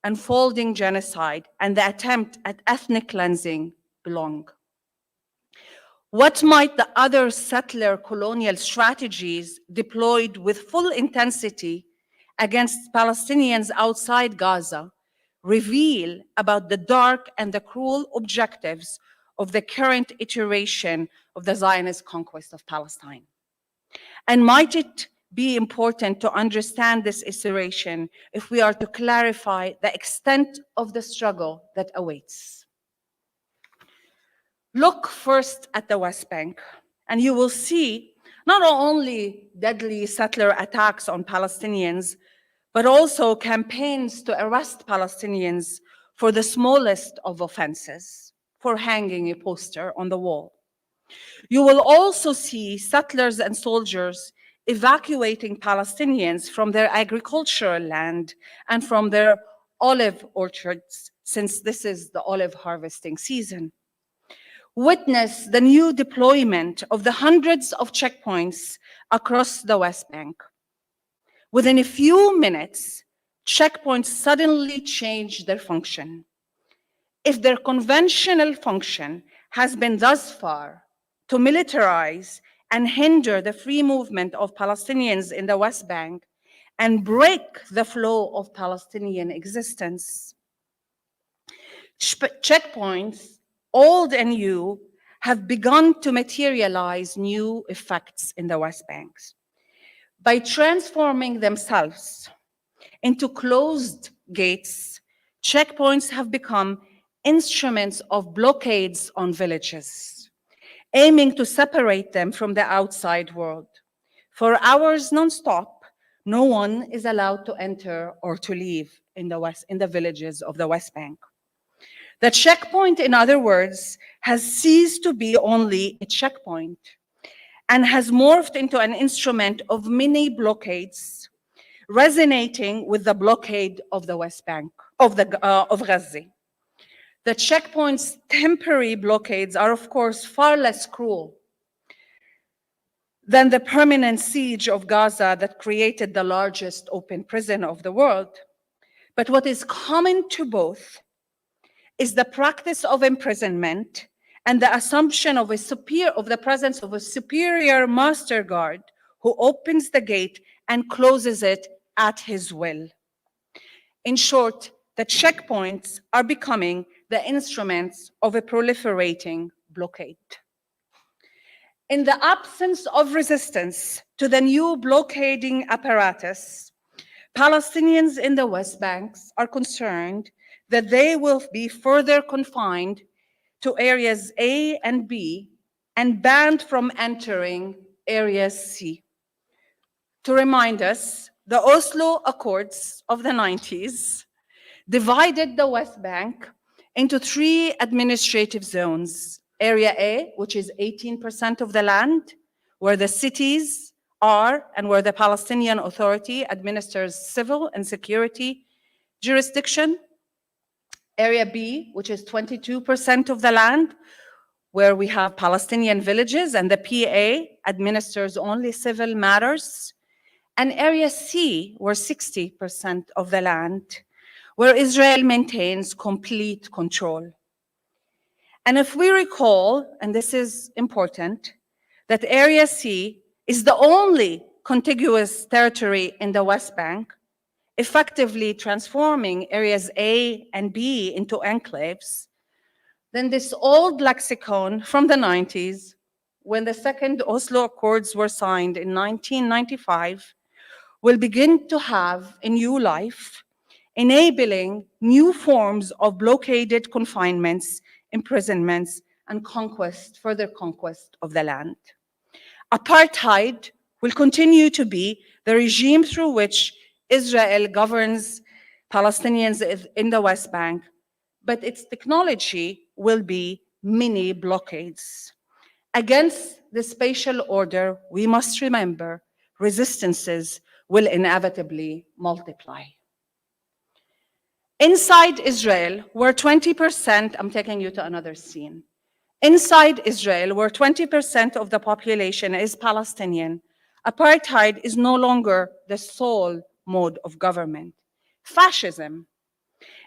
D: unfolding genocide and the attempt at ethnic cleansing belong? What might the other settler colonial strategies deployed with full intensity against Palestinians outside Gaza reveal about the dark and the cruel objectives of the current iteration of the Zionist conquest of Palestine? And might it be important to understand this iteration if we are to clarify the extent of the struggle that awaits? Look first at the West Bank, and you will see not only deadly settler attacks on Palestinians, but also campaigns to arrest Palestinians for the smallest of offenses, for hanging a poster on the wall. You will also see settlers and soldiers evacuating Palestinians from their agricultural land and from their olive orchards, since this is the olive harvesting season. Witness the new deployment of the hundreds of checkpoints across the West Bank. Within a few minutes, checkpoints suddenly change their function. If their conventional function has been thus far to militarize and hinder the free movement of Palestinians in the West Bank and break the flow of Palestinian existence, checkpoints, old and new, have begun to materialize new effects in the West Bank. By transforming themselves into closed gates, checkpoints have become instruments of blockades on villages, aiming to separate them from the outside world. For hours non-stop, no one is allowed to enter or to leave in the villages of the West Bank. The checkpoint, in other words, has ceased to be only a checkpoint and has morphed into an instrument of many blockades, resonating with the blockade of the West Bank, of Gaza. The checkpoint's temporary blockades are, of course, far less cruel than the permanent siege of Gaza that created the largest open prison of the world. But what is common to both is the practice of imprisonment and the assumption of the presence of a superior master guard who opens the gate and closes it at his will. In short, the checkpoints are becoming the instruments of a proliferating blockade. In the absence of resistance to the new blockading apparatus, Palestinians in the West Bank are concerned that they will be further confined to areas A and B and banned from entering areas C. To remind us, the Oslo Accords of the 90s divided the West Bank into 3 administrative zones. Area A, which is 18% of the land, where the cities are and where the Palestinian Authority administers civil and security jurisdiction. Area B, which is 22% of the land, where we have Palestinian villages and the PA administers only civil matters. And Area C, where 60% of the land, where Israel maintains complete control. And if we recall, and this is important, that Area C is the only contiguous territory in the West Bank, effectively transforming areas A and B into enclaves, then this old lexicon from the 90s, when the second Oslo Accords were signed in 1995, will begin to have a new life, enabling new forms of blockaded confinements, imprisonments, and further conquest of the land. Apartheid will continue to be the regime through which Israel governs Palestinians in the West Bank, but its technology will be mini blockades. Against the spatial order, we must remember resistances will inevitably multiply. Inside Israel, where 20%, I'm taking you to another scene. Inside Israel, where 20% of the population is Palestinian, apartheid is no longer the sole mode of government. Fascism,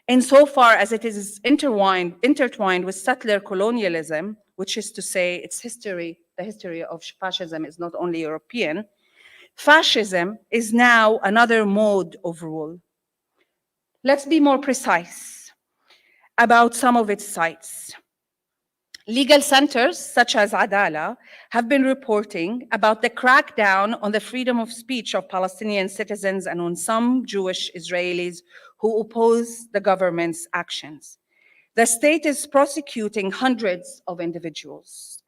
D: insofar as it is intertwined with settler colonialism, which is to say its history, the history of fascism is not only European, fascism is now another mode of rule. Let's be more precise about some of its sites. Legal centers such as Adala have been reporting about the crackdown on the freedom of speech of Palestinian citizens and on some Jewish Israelis who oppose the government's actions. The state is prosecuting hundreds of individuals.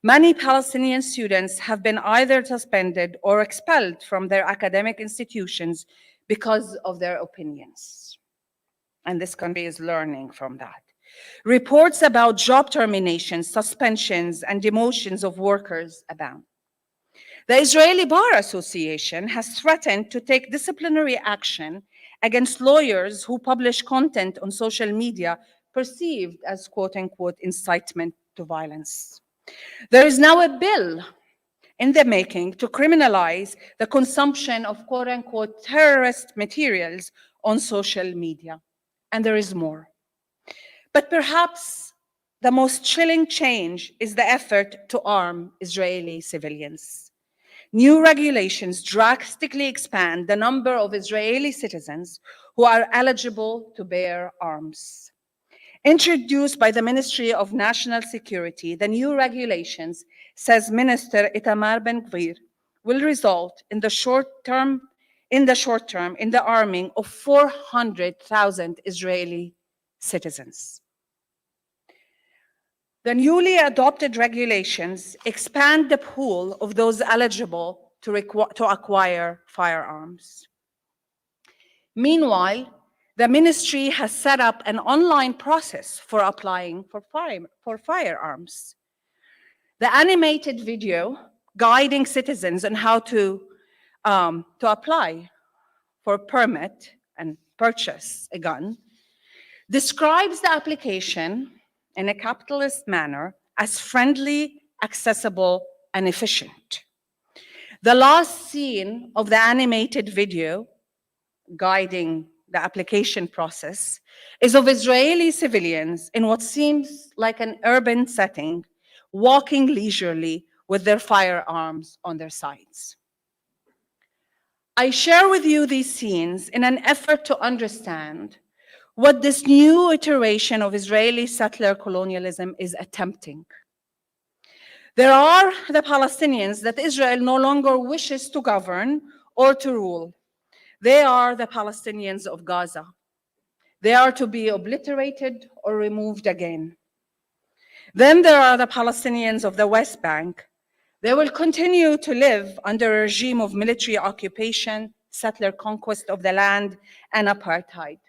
D: Many Palestinian students have been either suspended or expelled from their academic institutions because of their opinions. And this country is learning from that. Reports about job terminations, suspensions, and demotions of workers abound. The Israeli Bar Association has threatened to take disciplinary action against lawyers who publish content on social media perceived as quote-unquote incitement to violence. There is now a bill in the making to criminalize the consumption of quote-unquote terrorist materials on social media, and there is more. But perhaps the most chilling change is the effort to arm Israeli civilians. New regulations drastically expand the number of Israeli citizens who are eligible to bear arms. Introduced by the Ministry of National Security, the new regulations, says Minister Itamar Ben-Gvir, will result in the short term in the arming of 400,000 Israeli citizens. The newly adopted regulations expand the pool of those eligible to acquire firearms. Meanwhile, the ministry has set up an online process for applying for firearms. The animated video guiding citizens on how to apply for a permit and purchase a gun describes the application in a capitalist manner as friendly, accessible, and efficient. The last scene of the animated video guiding the application process is of Israeli civilians in what seems like an urban setting, walking leisurely with their firearms on their sides. I share with you these scenes in an effort to understand what this new iteration of Israeli settler colonialism is attempting. There are the Palestinians that Israel no longer wishes to govern or to rule. They are the Palestinians of Gaza. They are to be obliterated or removed again. Then there are the Palestinians of the West Bank. They will continue to live under a regime of military occupation, settler conquest of the land, and apartheid.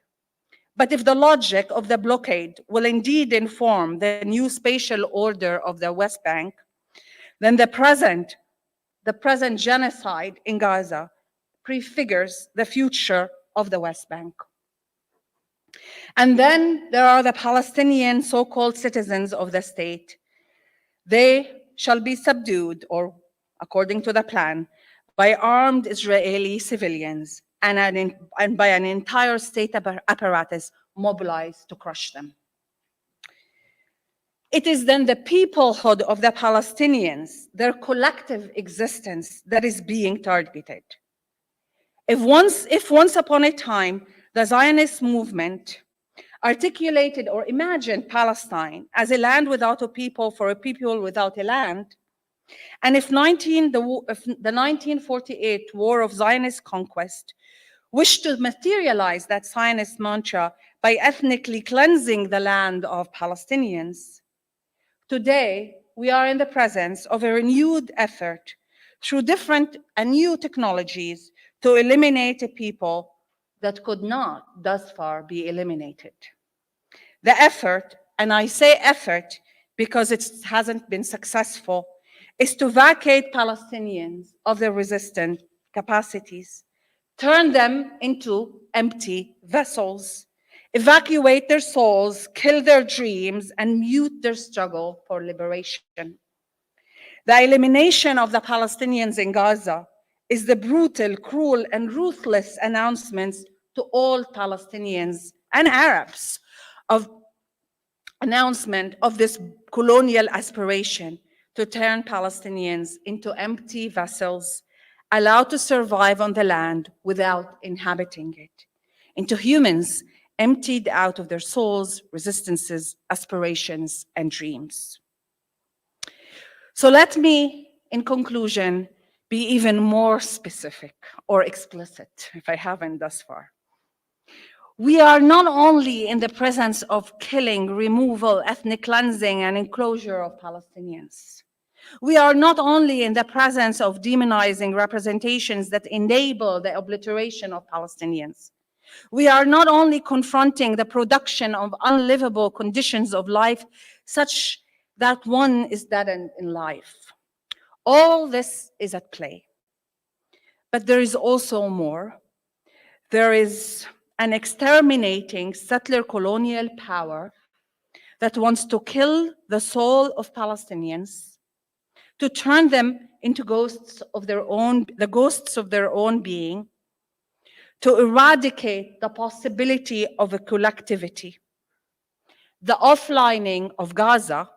D: But if the logic of the blockade will indeed inform the new spatial order of the West Bank, then the present genocide in Gaza prefigures the future of the West Bank. And then there are the Palestinian so-called citizens of the state. They shall be subdued, or according to the plan, by armed Israeli civilians and by an entire state apparatus mobilized to crush them. It is then the peoplehood of the Palestinians, their collective existence, that is being targeted. If once upon a time, the Zionist movement articulated or imagined Palestine as a land without a people for a people without a land, and if the 1948 War of Zionist Conquest wished to materialize that Zionist mantra by ethnically cleansing the land of Palestinians, today we are in the presence of a renewed effort through different and new technologies to eliminate a people that could not thus far be eliminated. The effort, and I say effort because it hasn't been successful, is to vacate Palestinians of their resistant capacities, turn them into empty vessels, evacuate their souls, kill their dreams, and mute their struggle for liberation. The elimination of the Palestinians in Gaza is the brutal, cruel, and ruthless announcements to all Palestinians and Arabs of announcement of this colonial aspiration to turn Palestinians into empty vessels, allowed to survive on the land without inhabiting it, into humans emptied out of their souls, resistances, aspirations, and dreams. So let me, in conclusion, be even more specific or explicit, if I haven't thus far. We are not only in the presence of killing, removal, ethnic cleansing, and enclosure of Palestinians. We are not only in the presence of demonizing representations that enable the obliteration of Palestinians. We are not only confronting the production of unlivable conditions of life such that one is deadened in life. All this is at play. But there is also more. There is an exterminating settler colonial power that wants to kill the soul of Palestinians, to turn them into ghosts of their own, the ghosts of their own being, to eradicate the possibility of a collectivity. The offlining of Gaza,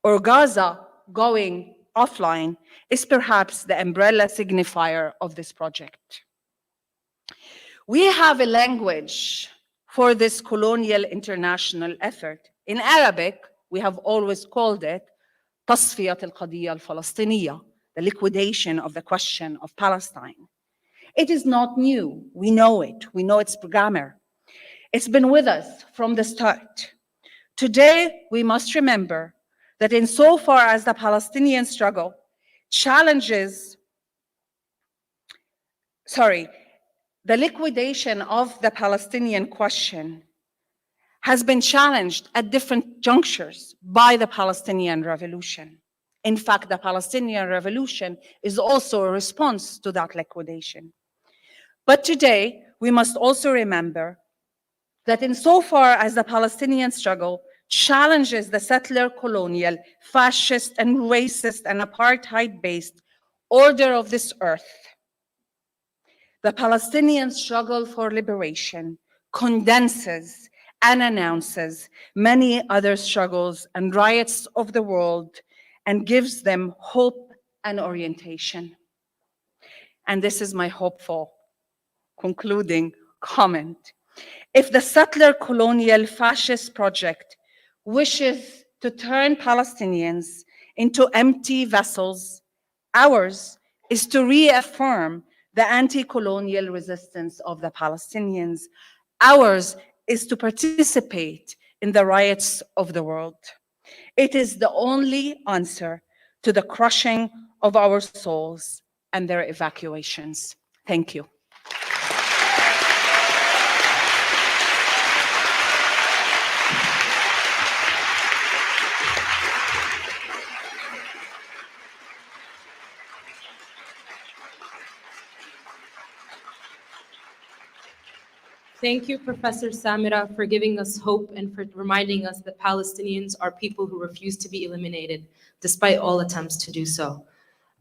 D: or Gaza going offline, is perhaps the umbrella signifier of this project. We have a language for this colonial international effort. In Arabic, we have always called it تصفية القضية الفلسطينية, the liquidation of the question of Palestine. It is not new. We know it. We know its grammar. It's been with us from the start. Today, we must remember that insofar as the Palestinian struggle the liquidation of the Palestinian question has been challenged at different junctures by the Palestinian Revolution. In fact, the Palestinian Revolution is also a response to that liquidation. But today, we must also remember that insofar as the Palestinian struggle challenges the settler colonial, fascist and racist and apartheid-based order of this earth, the Palestinian struggle for liberation condenses and announces many other struggles and riots of the world and gives them hope and orientation. And this is my hopeful concluding comment. If the settler colonial fascist project wishes to turn Palestinians into empty vessels, ours is to reaffirm the anti-colonial resistance of the Palestinians. Ours is to participate in the riots of the world. It is the only answer to the crushing of our souls and their evacuations. Thank you.
A: Thank you, Professor Samera, for giving us hope and for reminding us that Palestinians are people who refuse to be eliminated, despite all attempts to do so.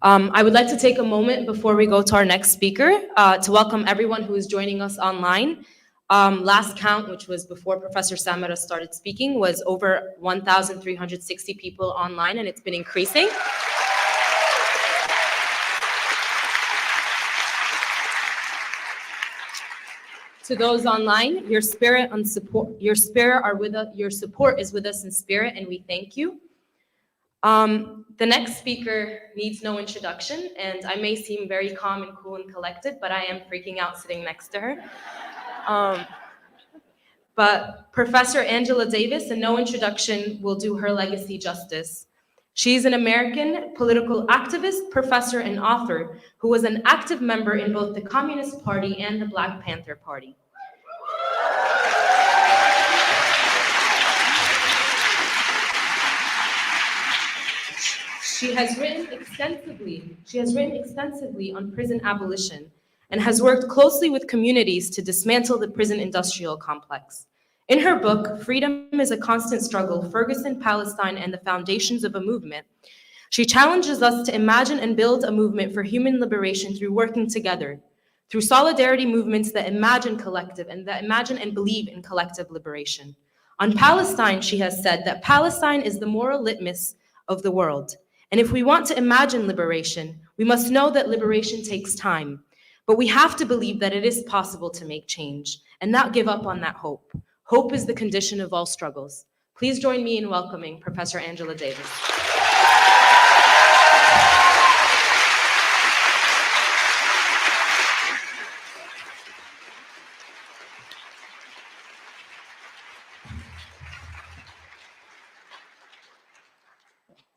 A: I would like to take a moment before we go to our next speaker to welcome everyone who is joining us online. Last count, which was before Professor Samera started speaking, was over 1,360 people online, and it's been increasing. To those online, your spirit is with us in spirit, and we thank you. The next speaker needs no introduction, and I may seem very calm and cool and collected, but I am freaking out sitting next to her. But Professor Angela Davis, in no introduction, will do her legacy justice. She's an American political activist, professor, and author who was an active member in both the Communist Party and the Black Panther Party. She has written extensively on prison abolition and has worked closely with communities to dismantle the prison industrial complex. In her book, Freedom is a Constant Struggle, Ferguson, Palestine, and the Foundations of a Movement, she challenges us to imagine and build a movement for human liberation through working together, through solidarity movements that imagine collective and that imagine and believe in collective liberation. On Palestine, she has said that Palestine is the moral litmus of the world. And if we want to imagine liberation, we must know that liberation takes time. But we have to believe that it is possible to make change and not give up on that hope. Hope is the condition of all struggles. Please join me in welcoming Professor Angela Davis.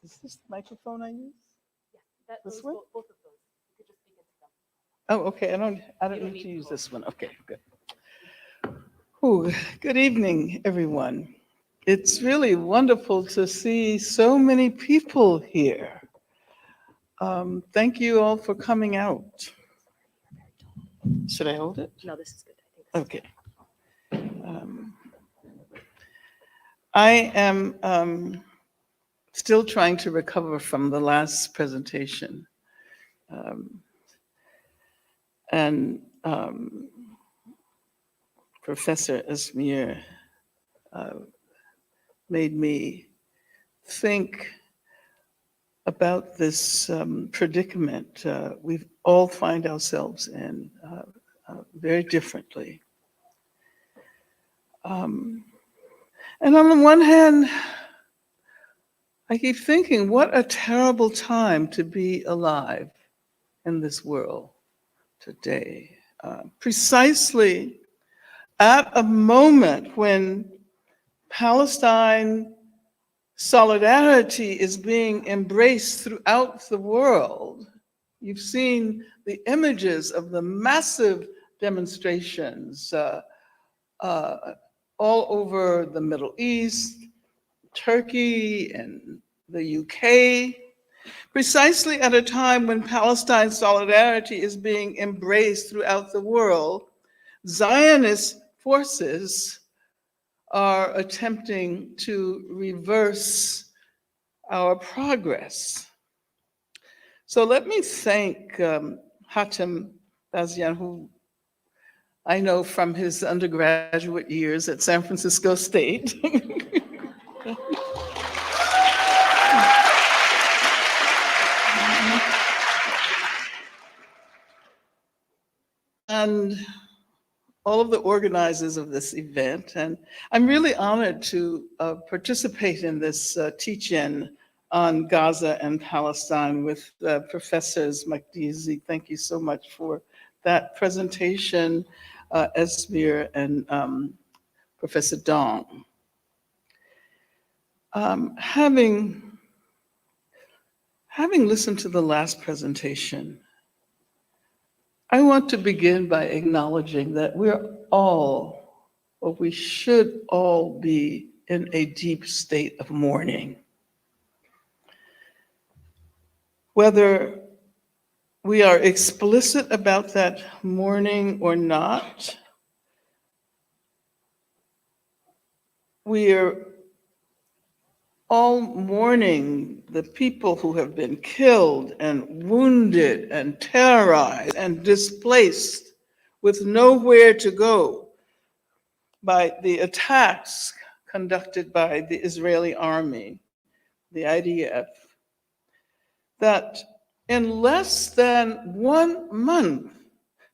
E: Is this the microphone I use? This
A: Those,
E: one?
A: both of those. You could just speak into them.
E: Oh, okay. I don't
A: don't
E: need to
A: need
E: use
A: both.
E: this one. Okay, good. Ooh, good evening, everyone. It's really wonderful to see so many people here. Thank you all for coming out. Should I hold it?
A: No, this is good. I think this is
E: Okay. I am still trying to recover from the last presentation. Professor Esmier made me think about this predicament we all find ourselves in very differently. And on the one hand, I keep thinking, what a terrible time to be alive in this world today. Precisely at a moment when Palestine solidarity is being embraced throughout the world. You've seen the images of the massive demonstrations all over the Middle East, Turkey, and the UK, precisely at a time when Palestine solidarity is being embraced throughout the world. Zionist forces are attempting to reverse our progress. So let me thank Hatem Bazian, who I know from his undergraduate years at San Francisco State. And all of the organizers of this event. And I'm really honored to participate in this teach-in on Gaza and Palestine with Professors Makdisi. Thank you so much for that presentation, Esmier and Professor Dong. Having listened to the last presentation, I want to begin by acknowledging that we're all, or we should all be, in a deep state of mourning. Whether we are explicit about that mourning or not, we are all mourning the people who have been killed and wounded and terrorized and displaced with nowhere to go by the attacks conducted by the Israeli army, the IDF, that in less than 1 month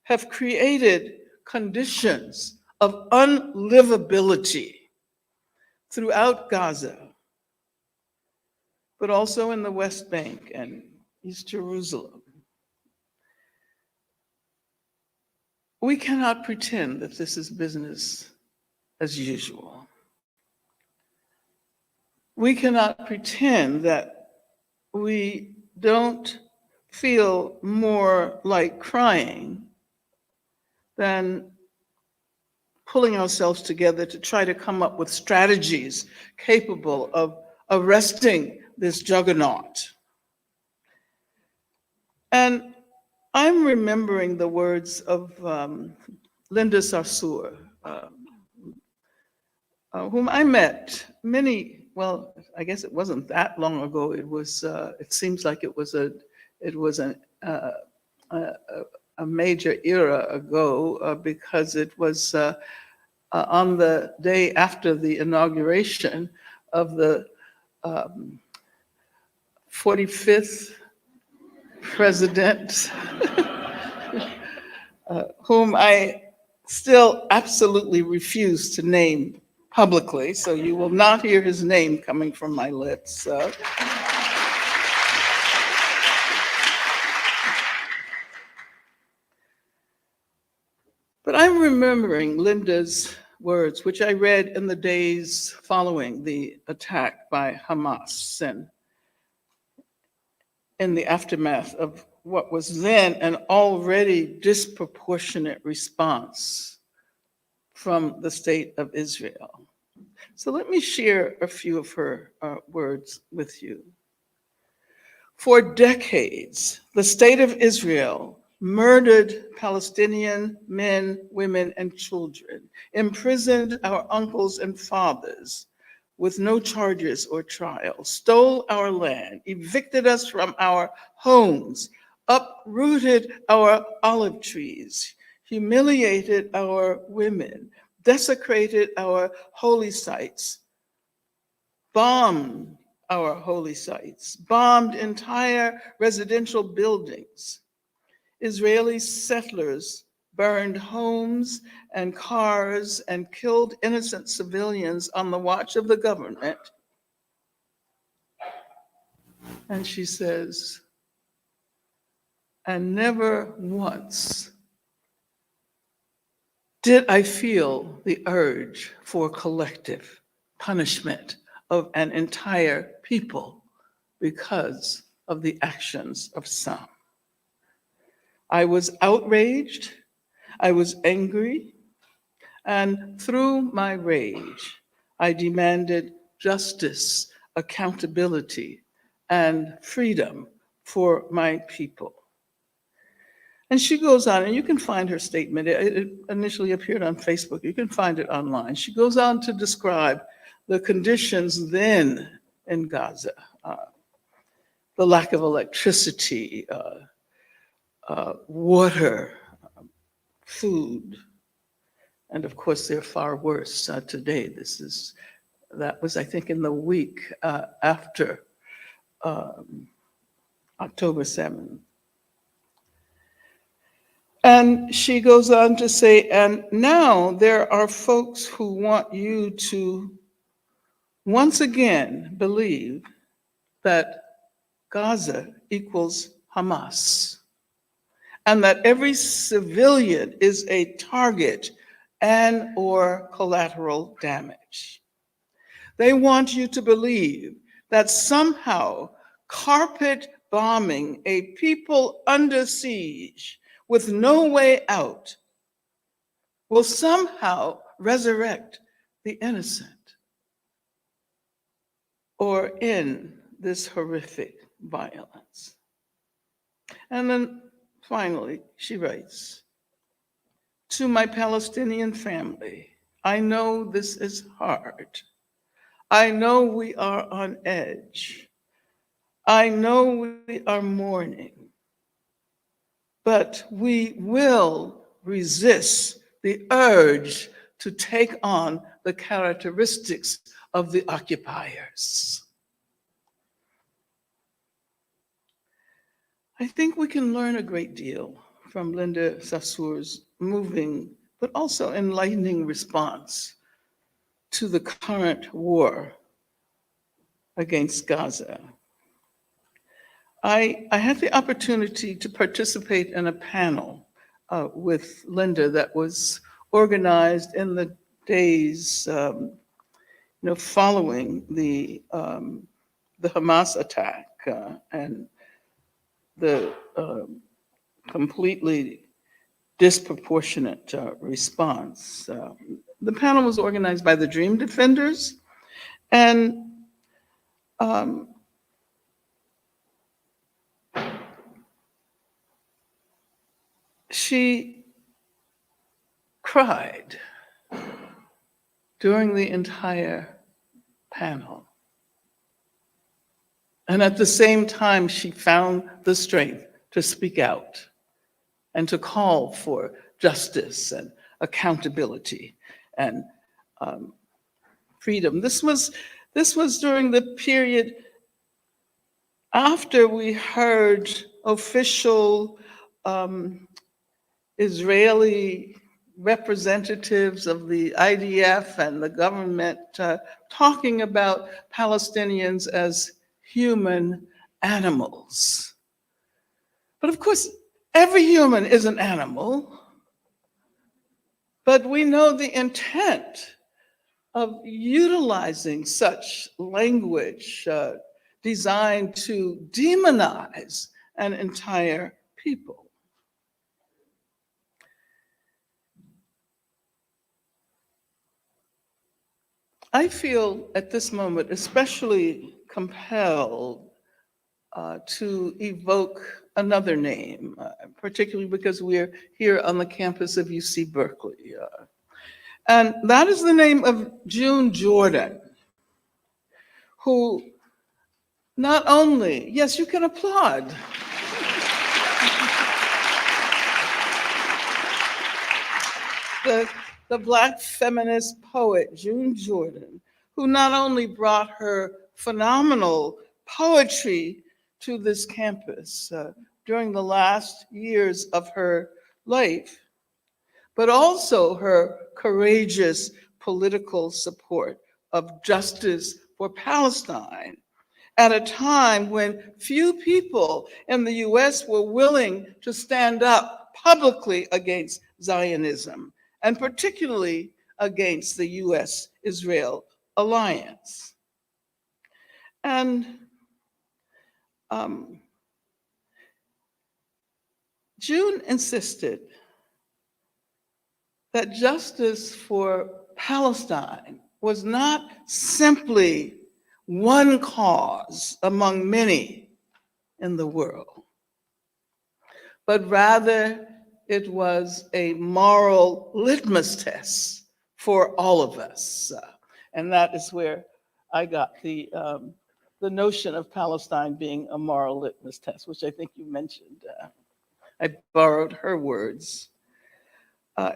E: have created conditions of unlivability throughout Gaza, but also in the West Bank and East Jerusalem. We cannot pretend that this is business as usual. We cannot pretend that we don't feel more like crying than pulling ourselves together to try to come up with strategies capable of arresting this juggernaut. And I'm remembering the words of Linda Sarsour, whom I met well, I guess it wasn't that long ago. It seems like it was a major era ago, because it was on the day after the inauguration of the 45th president, whom I still absolutely refuse to name publicly, so you will not hear his name coming from my lips. But I'm remembering Linda's words, which I read in the days following the attack by Hamas and in the aftermath of what was then an already disproportionate response from the state of Israel. So let me share a few of her words with you. For decades, the state of Israel murdered Palestinian men, women, and children, imprisoned our uncles and fathers with no charges or trial, stole our land, evicted us from our homes, uprooted our olive trees, humiliated our women, desecrated our holy sites, bombed our holy sites, bombed entire residential buildings. Israeli settlers burned homes and cars and killed innocent civilians on the watch of the government. And she says, and never once did I feel the urge for collective punishment of an entire people because of the actions of some. I was outraged, I was angry, and through my rage, I demanded justice, accountability, and freedom for my people. And she goes on, and you can find her statement. It initially appeared on Facebook. You can find it online. She goes on to describe the conditions then in Gaza, the lack of electricity, water, food, and of course they're far worse today. That was, I think, in the week after October 7th. And she goes on to say, and now there are folks who want you to once again believe that Gaza equals Hamas, and that every civilian is a target and or collateral damage. They want you to believe that somehow carpet bombing a people under siege with no way out will somehow resurrect the innocent or end this horrific violence. And then finally, she writes, to my Palestinian family, I know this is hard. I know we are on edge. I know we are mourning, but we will resist the urge to take on the characteristics of the occupiers. I think we can learn a great deal from Linda Sarsour's moving, but also enlightening response to the current war against Gaza. I had the opportunity to participate in a panel with Linda that was organized in the days following the Hamas attack and the completely disproportionate response. The panel was organized by the Dream Defenders, and she cried during the entire panel. And at the same time, she found the strength to speak out and to call for justice and accountability and freedom. This was during the period after we heard official Israeli representatives of the IDF and the government talking about Palestinians as human animals. But of course, every human is an animal, but we know the intent of utilizing such language designed to demonize an entire people. I feel at this moment especially compelled to evoke another name, particularly because we're here on the campus of UC Berkeley. And that is the name of June Jordan, who not only, yes, you can applaud. The Black feminist poet, June Jordan, who not only brought her phenomenal poetry to this campus during the last years of her life, but also her courageous political support of justice for Palestine at a time when few people in the US were willing to stand up publicly against Zionism, and particularly against the US-Israel alliance. And June insisted that justice for Palestine was not simply one cause among many in the world, but rather it was a moral litmus test for all of us. And that is where I got the notion of Palestine being a moral litmus test, which I think you mentioned. I borrowed her words.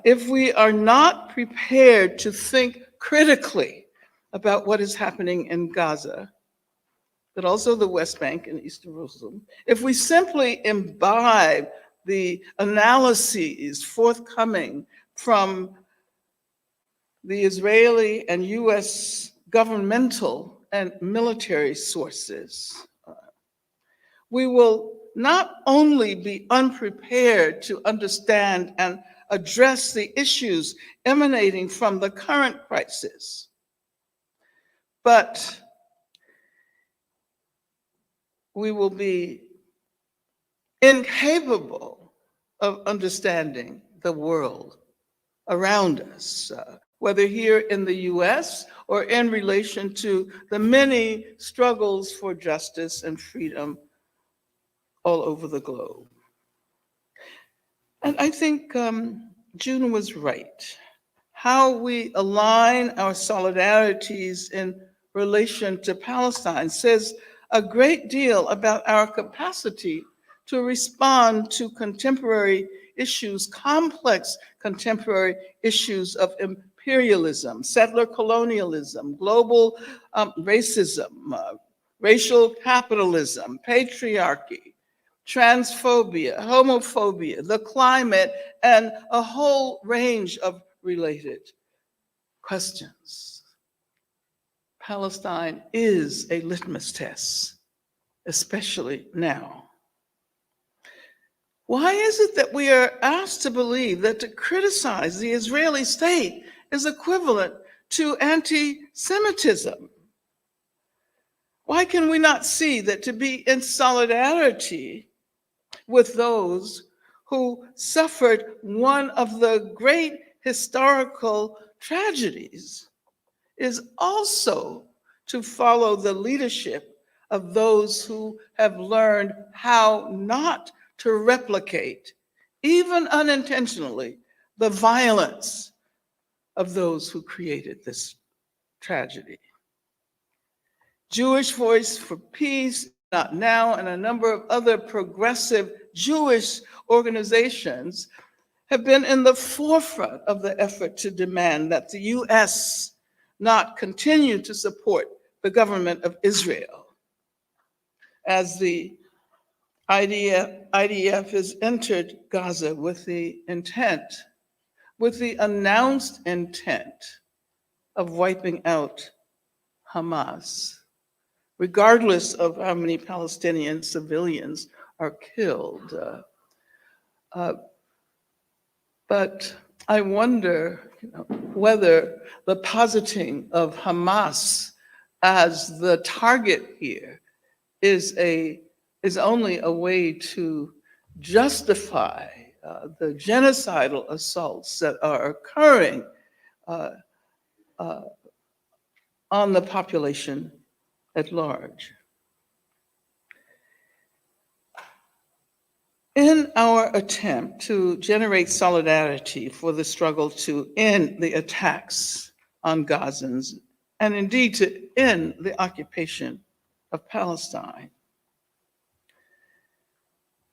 E: If we are not prepared to think critically about what is happening in Gaza, but also the West Bank and East Jerusalem, if we simply imbibe the analyses forthcoming from the Israeli and US governmental and military sources, we will not only be unprepared to understand and address the issues emanating from the current crisis, but we will be incapable of understanding the world around us, whether here in the US or in relation to the many struggles for justice and freedom all over the globe. And I think June was right. How we align our solidarities in relation to Palestine says a great deal about our capacity to respond to contemporary issues, complex contemporary issues of imperialism, settler colonialism, global racism, racial capitalism, patriarchy, transphobia, homophobia, the climate, and a whole range of related questions. Palestine is a litmus test, especially now. Why is it that we are asked to believe that to criticize the Israeli state is equivalent to anti-Semitism? Why can we not see that to be in solidarity with those who suffered one of the great historical tragedies is also to follow the leadership of those who have learned how not to replicate, even unintentionally, the violence of those who created this tragedy. Jewish Voice for Peace, Not Now, and a number of other progressive Jewish organizations have been in the forefront of the effort to demand that the US not continue to support the government of Israel as the IDF has entered Gaza with the announced intent of wiping out Hamas, regardless of how many Palestinian civilians are killed. But I wonder, whether the positing of Hamas as the target here is only a way to justify the genocidal assaults that are occurring on the population at large. In our attempt to generate solidarity for the struggle to end the attacks on Gazans, and indeed to end the occupation of Palestine,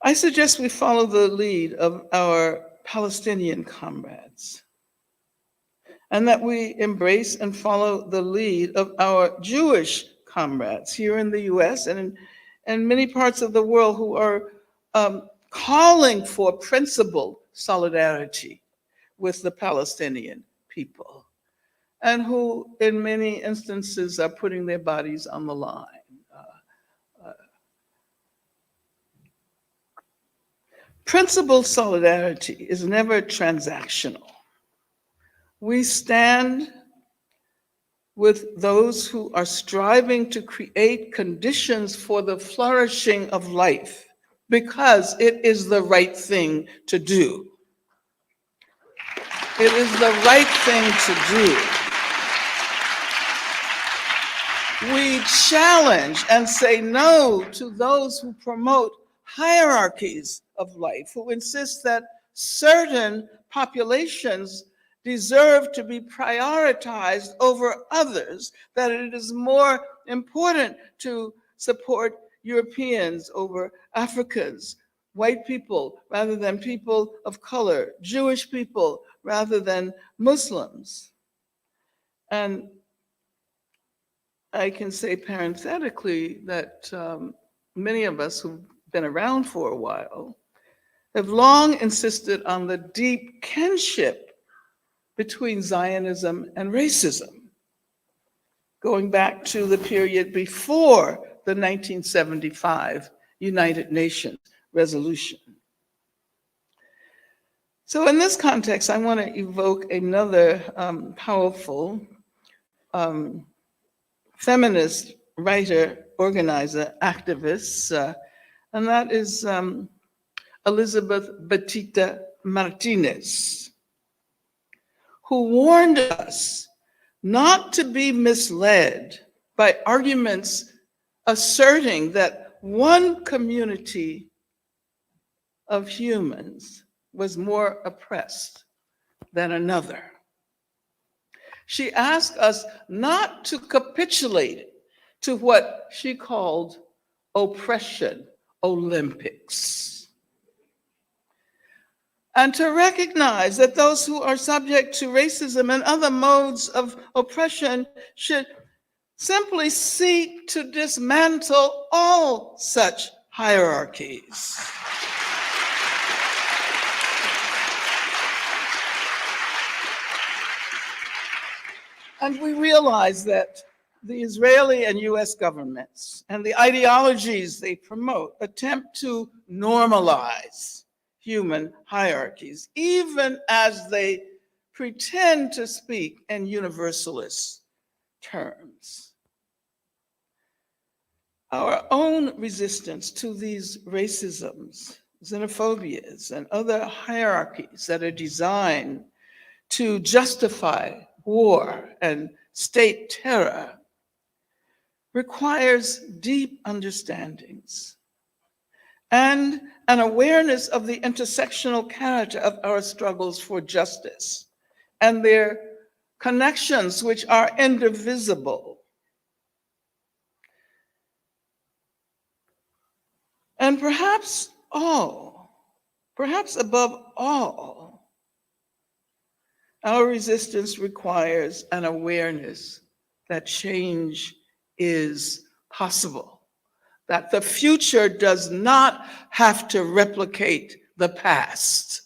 E: I suggest we follow the lead of our Palestinian comrades, and that we embrace and follow the lead of our Jewish comrades here in the US and in many parts of the world who are calling for principled solidarity with the Palestinian people, and who in many instances are putting their bodies on the line. Principled solidarity is never transactional. We stand with those who are striving to create conditions for the flourishing of life, because it is the right thing to do. It is the right thing to do. We challenge and say no to those who promote hierarchies of life, who insist that certain populations deserve to be prioritized over others, that it is more important to support Europeans over Africans, white people rather than people of color, Jewish people rather than Muslims. And I can say parenthetically that many of us who've been around for a while have long insisted on the deep kinship between Zionism and racism, going back to the period before the 1975 United Nations resolution. So in this context, I want to evoke another powerful feminist writer, organizer, activist, and that is Elizabeth Batista Martinez, who warned us not to be misled by arguments asserting that one community of humans was more oppressed than another. She asked us not to capitulate to what she called oppression Olympics, and to recognize that those who are subject to racism and other modes of oppression should simply seek to dismantle all such hierarchies. And we realize that the Israeli and US governments and the ideologies they promote attempt to normalize human hierarchies, even as they pretend to speak in universalist terms. Our own resistance to these racisms, xenophobias, and other hierarchies that are designed to justify war and state terror requires deep understandings and an awareness of the intersectional character of our struggles for justice and their connections which are indivisible. And perhaps above all, our resistance requires an awareness that change is possible, that the future does not have to replicate the past.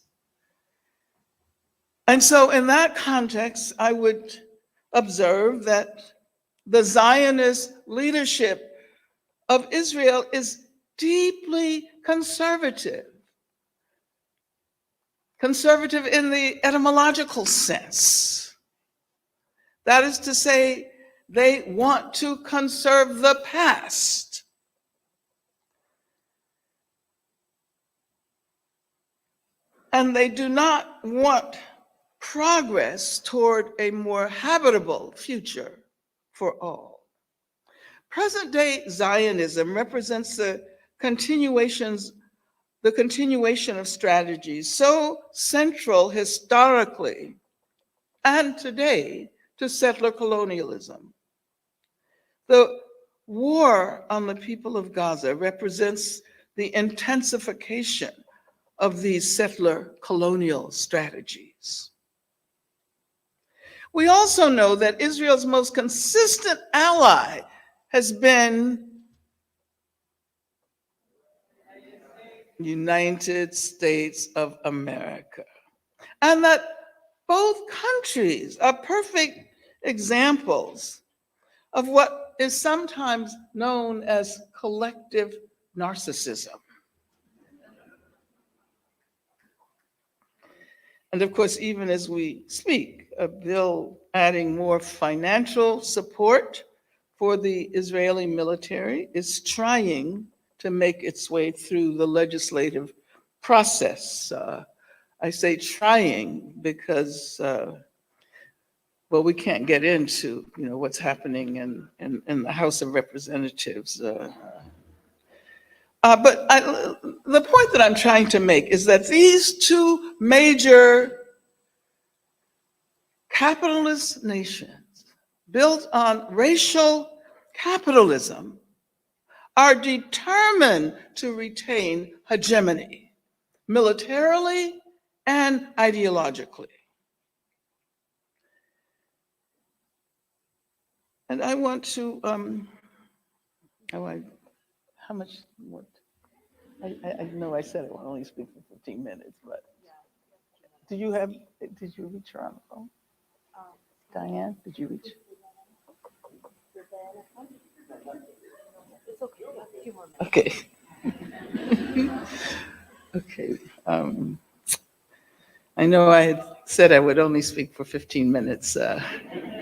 E: And so in that context, I would observe that the Zionist leadership of Israel is deeply conservative. Conservative in the etymological sense. That is to say, they want to conserve the past. And they do not want progress toward a more habitable future for all. Present-day Zionism represents the continuation of strategies so central historically and today to settler colonialism. The war on the people of Gaza represents the intensification of these settler colonial strategies. We also know that Israel's most consistent ally has been United States of America, and that both countries are perfect examples of what is sometimes known as collective narcissism. And of course, even as we speak, a bill adding more financial support for the Israeli military is trying to make its way through the legislative process. I say trying because, well, we can't get into what's happening in the House of Representatives. But the point that I'm trying to make is that these two major capitalist nations built on racial capitalism are determined to retain hegemony, militarily and ideologically. And I want to, how much, what? I know I said I will only speak for 15 minutes, but did you reach her on the phone? Diane, did you reach? Okay. Okay. I know I had said I would only speak for 15 minutes. I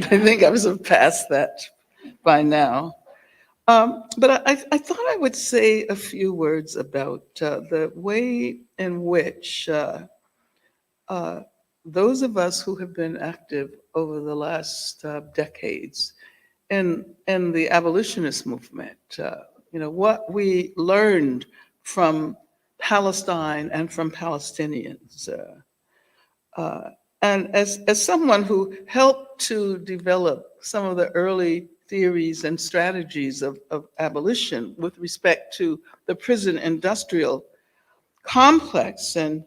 E: think I was past that by now. But I thought I would say a few words about the way in which those of us who have been active over the last decades in the abolitionist movement, what we learned from Palestine and from Palestinians. And as someone who helped to develop some of the early theories and strategies of abolition with respect to the prison industrial complex and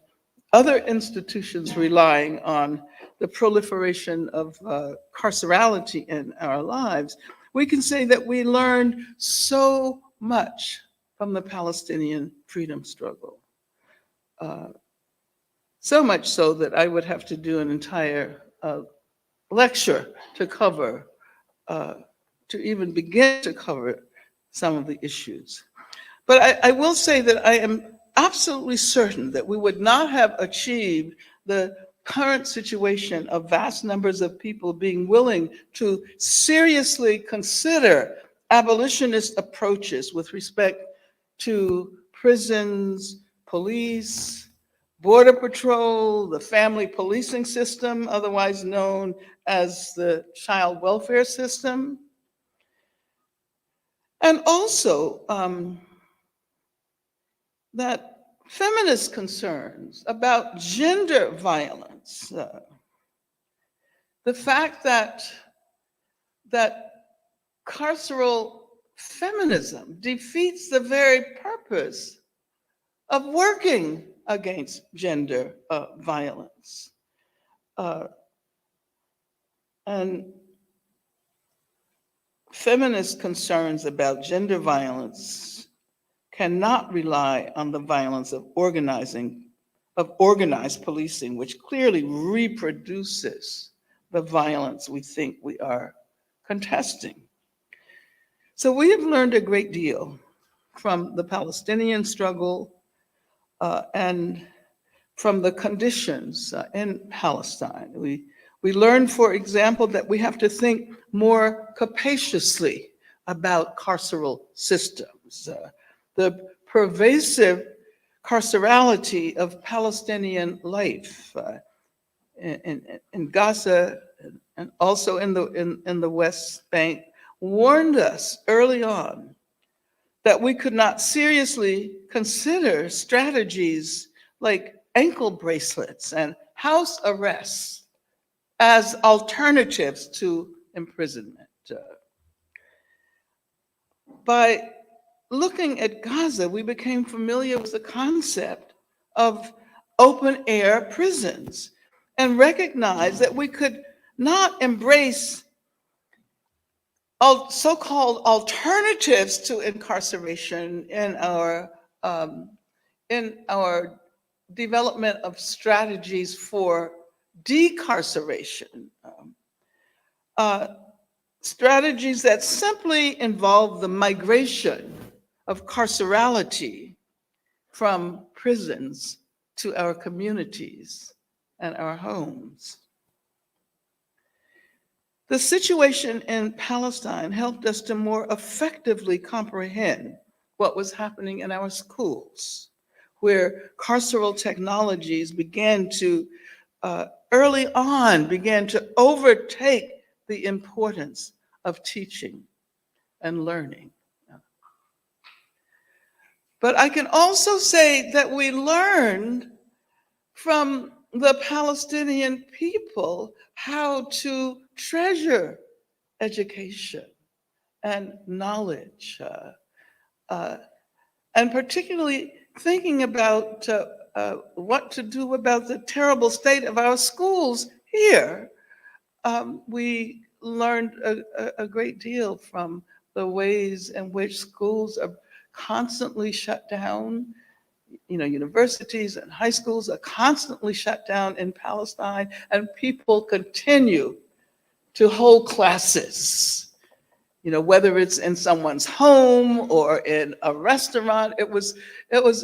E: other institutions relying on the proliferation of carcerality in our lives, we can say that we learned so much from the Palestinian freedom struggle. So much so that I would have to do an entire lecture to cover, to even begin to cover some of the issues. But I will say that I am absolutely certain that we would not have achieved the current situation of vast numbers of people being willing to seriously consider abolitionist approaches with respect to prisons, police, border patrol, the family policing system, otherwise known as the child welfare system. And also that feminist concerns about gender violence, the fact that carceral feminism defeats the very purpose of working against gender violence. And feminist concerns about gender violence cannot rely on the violence of organized policing, which clearly reproduces the violence we think we are contesting. So we have learned a great deal from the Palestinian struggle and from the conditions in Palestine. We learned, for example, that we have to think more capaciously about carceral systems. The pervasive carcerality of Palestinian life in Gaza and also in the West Bank warned us early on that we could not seriously consider strategies like ankle bracelets and house arrests as alternatives to imprisonment. By looking at Gaza, we became familiar with the concept of open air prisons and recognized that we could not embrace so-called alternatives to incarceration in our development of strategies for decarceration, strategies that simply involve the migration of carcerality from prisons to our communities and our homes. The situation in Palestine helped us to more effectively comprehend what was happening in our schools, where carceral technologies began to, early on, began to overtake the importance of teaching and learning. But I can also say that we learned from the Palestinian people how to treasure education and knowledge, and particularly thinking about what to do about the terrible state of our schools here. We learned a great deal from the ways in which schools are constantly shut down. You know, universities and high schools are constantly shut down in Palestine, and people continue to hold classes. You know, whether it's in someone's home or in a restaurant. It was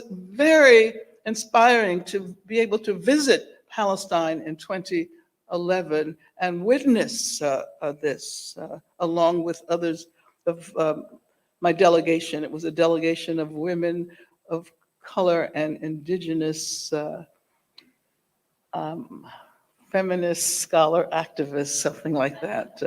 E: very inspiring to be able to visit Palestine in 2011 and witness this along with others of my delegation. It was a delegation of women of color and indigenous feminist scholar activists, something like that.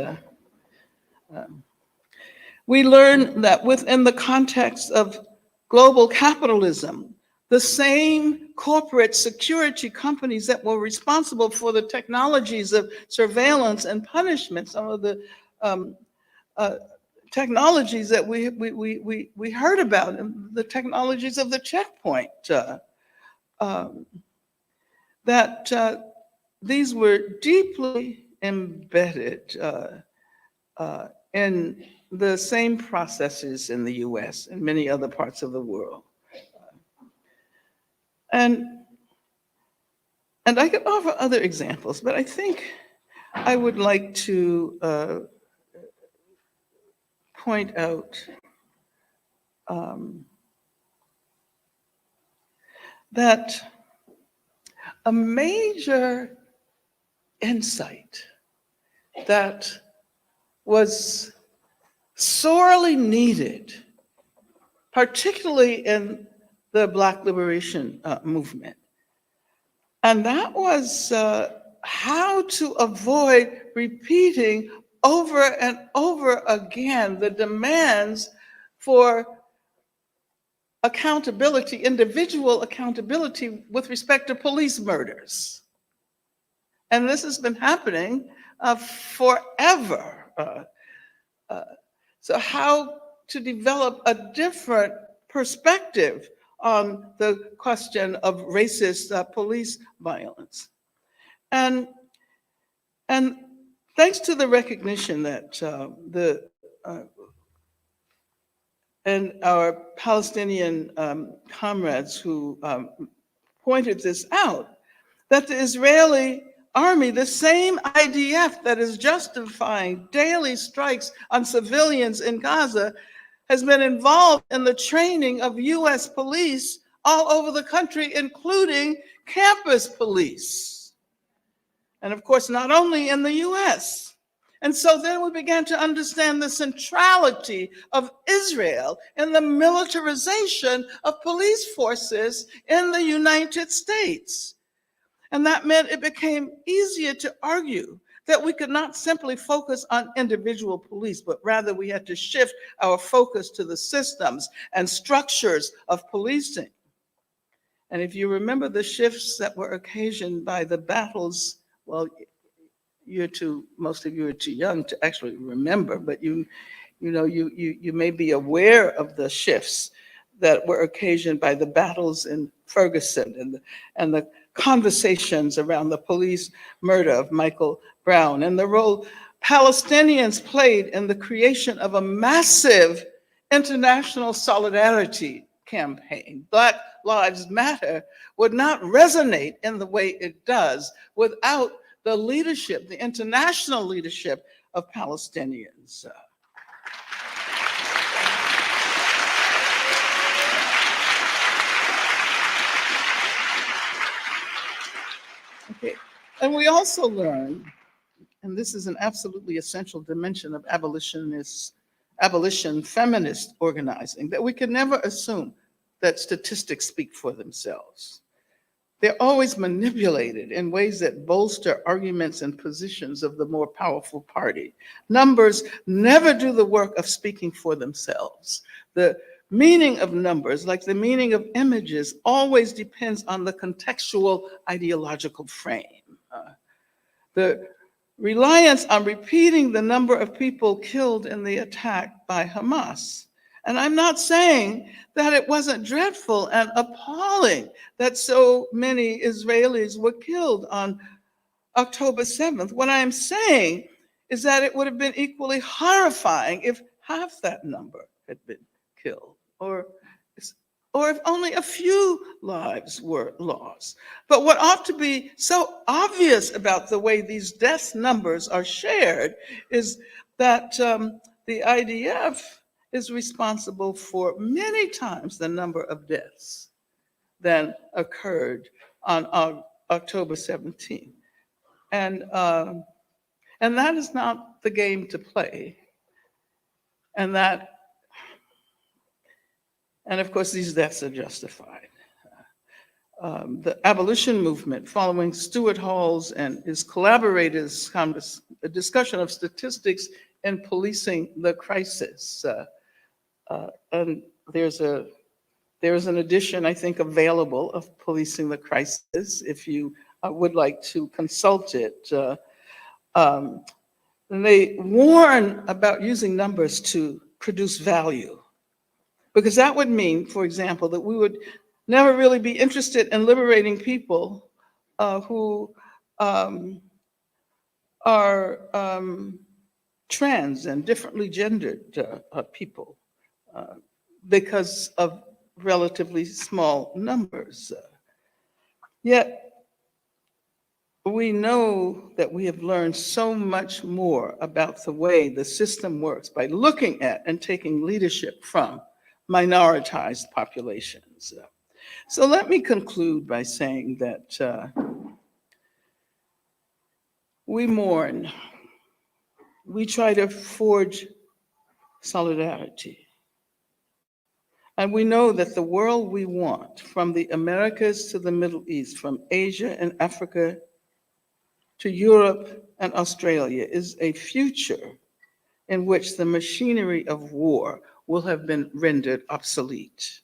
E: We learned that within the context of global capitalism, the same corporate security companies that were responsible for the technologies of surveillance and punishment, some of the technologies that we heard about, and the technologies of the checkpoint, that these were deeply embedded in the same processes in the US and many other parts of the world. And I could offer other examples, but I think I would like to point out that a major insight that was sorely needed, particularly in the Black liberation movement, and that was how to avoid repeating over and over again the demands for accountability, individual accountability with respect to police murders. And this has been happening forever. So how to develop a different perspective on the question of racist police violence. And thanks to the recognition that and our Palestinian comrades who pointed this out, that the Israeli army, the same IDF that is justifying daily strikes on civilians in Gaza, has been involved in the training of US police all over the country, including campus police. And of course, not only in the US. And so then we began to understand the centrality of Israel in the militarization of police forces in the United States. And that meant it became easier to argue that we could not simply focus on individual police, but rather we had to shift our focus to the systems and structures of policing. And if you remember the shifts that were occasioned by the battles, well, most of you are too young to actually remember, but you may be aware of the shifts that were occasioned by the battles in Ferguson and the conversations around the police murder of Michael Brown, and the role Palestinians played in the creation of a massive international solidarity campaign. Black Lives Matter would not resonate in the way it does without the leadership, the international leadership of Palestinians. Okay, and we also learned, and this is an absolutely essential dimension of abolition feminist organizing, that we can never assume that statistics speak for themselves. They're always manipulated in ways that bolster arguments and positions of the more powerful party. Numbers never do the work of speaking for themselves. The meaning of numbers, like the meaning of images, always depends on the contextual ideological frame. The reliance on repeating the number of people killed in the attack by Hamas. And I'm not saying that it wasn't dreadful and appalling that so many Israelis were killed on October 7th. What I'm saying is that it would have been equally horrifying if half that number had been killed, or if only a few lives were lost. But what ought to be so obvious about the way these death numbers are shared is that the IDF is responsible for many times the number of deaths than occurred on October 17th. And that is not the game to play. And of course, these deaths are justified. The abolition movement, following Stuart Hall's and his collaborators' a discussion of statistics in policing the crisis. And there's an edition, I think, available of Policing the Crisis, if you would like to consult it. And they warn about using numbers to produce value, because that would mean, for example, that we would never really be interested in liberating people who are trans and differently gendered people because of relatively small numbers. Yet we know that we have learned so much more about the way the system works by looking at and taking leadership from minoritized populations. So let me conclude by saying that we mourn, we try to forge solidarity. And we know that the world we want, from the Americas to the Middle East, from Asia and Africa to Europe and Australia, is a future in which the machinery of war will have been rendered obsolete.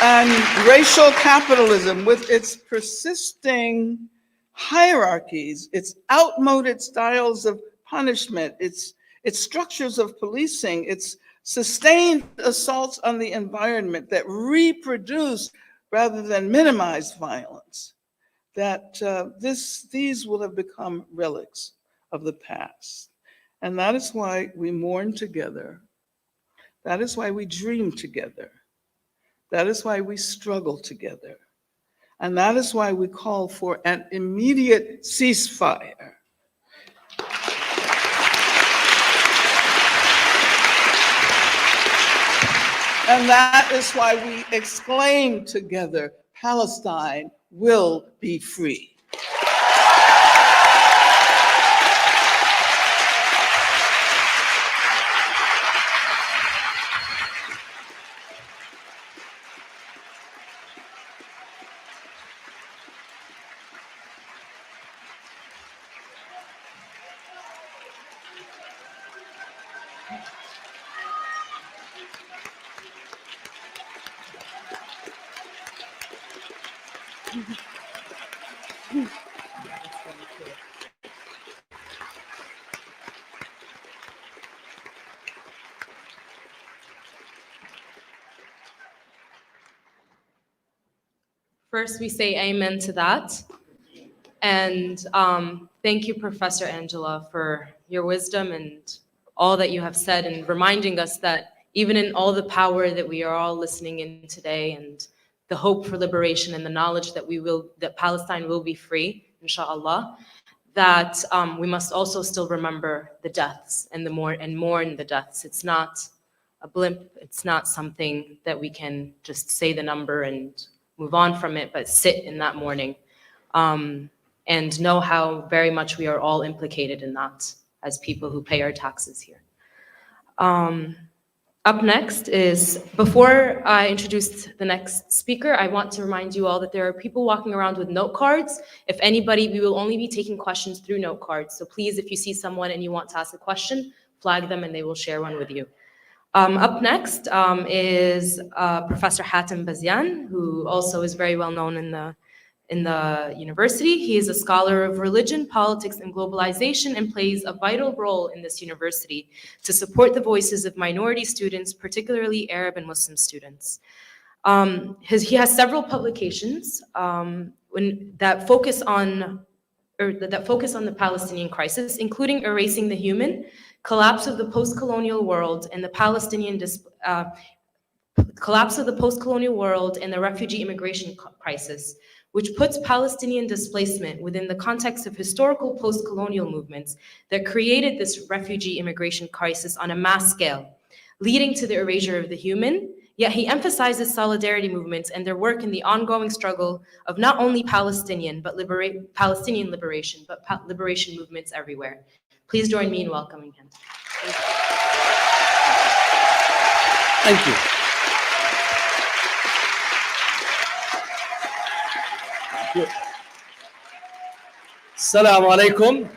E: And racial capitalism, with its persisting hierarchies, its outmoded styles of punishment, its structures of policing, its sustained assaults on the environment that reproduce rather than minimize violence, that these will have become relics of the past. And that is why we mourn together. That is why we dream together. That is why we struggle together. And that is why we call for an immediate ceasefire. And that is why we exclaim together, Palestine will be free.
A: First, we say amen to that. And thank you, Professor Angela, for your wisdom and all that you have said, and reminding us that even in all the power that we are all listening in today, and the hope for liberation and the knowledge that Palestine will be free, inshallah, that we must also still remember the deaths and mourn the deaths. It's not a blimp. It's not something that we can just say the number and move on from it, but sit in that mourning and know how very much we are all implicated in that as people who pay our taxes here. Up next is, before I introduce the next speaker, I want to remind you all that there are people walking around with note cards. If anybody, we will only be taking questions through note cards. So please, if you see someone and you want to ask a question, flag them and they will share one with you. Up next is Professor Hatem Bazian, who also is very well known in the university. He is a scholar of religion, politics, and globalization, and plays a vital role in this university to support the voices of minority students, particularly Arab and Muslim students. He has several publications that focus on the Palestinian crisis, including Erasing the Human, Collapse of the Post-Colonial World, and the Collapse of the Post-Colonial World and the Refugee Immigration Crisis, which puts Palestinian displacement within the context of historical post-colonial movements that created this refugee immigration crisis on a mass scale, leading to the erasure of the human. Yet he emphasizes solidarity movements and their work in the ongoing struggle of not only Palestinian liberation, but liberation movements everywhere. Please join me in welcoming him.
F: Thank you. Assalamu alaikum.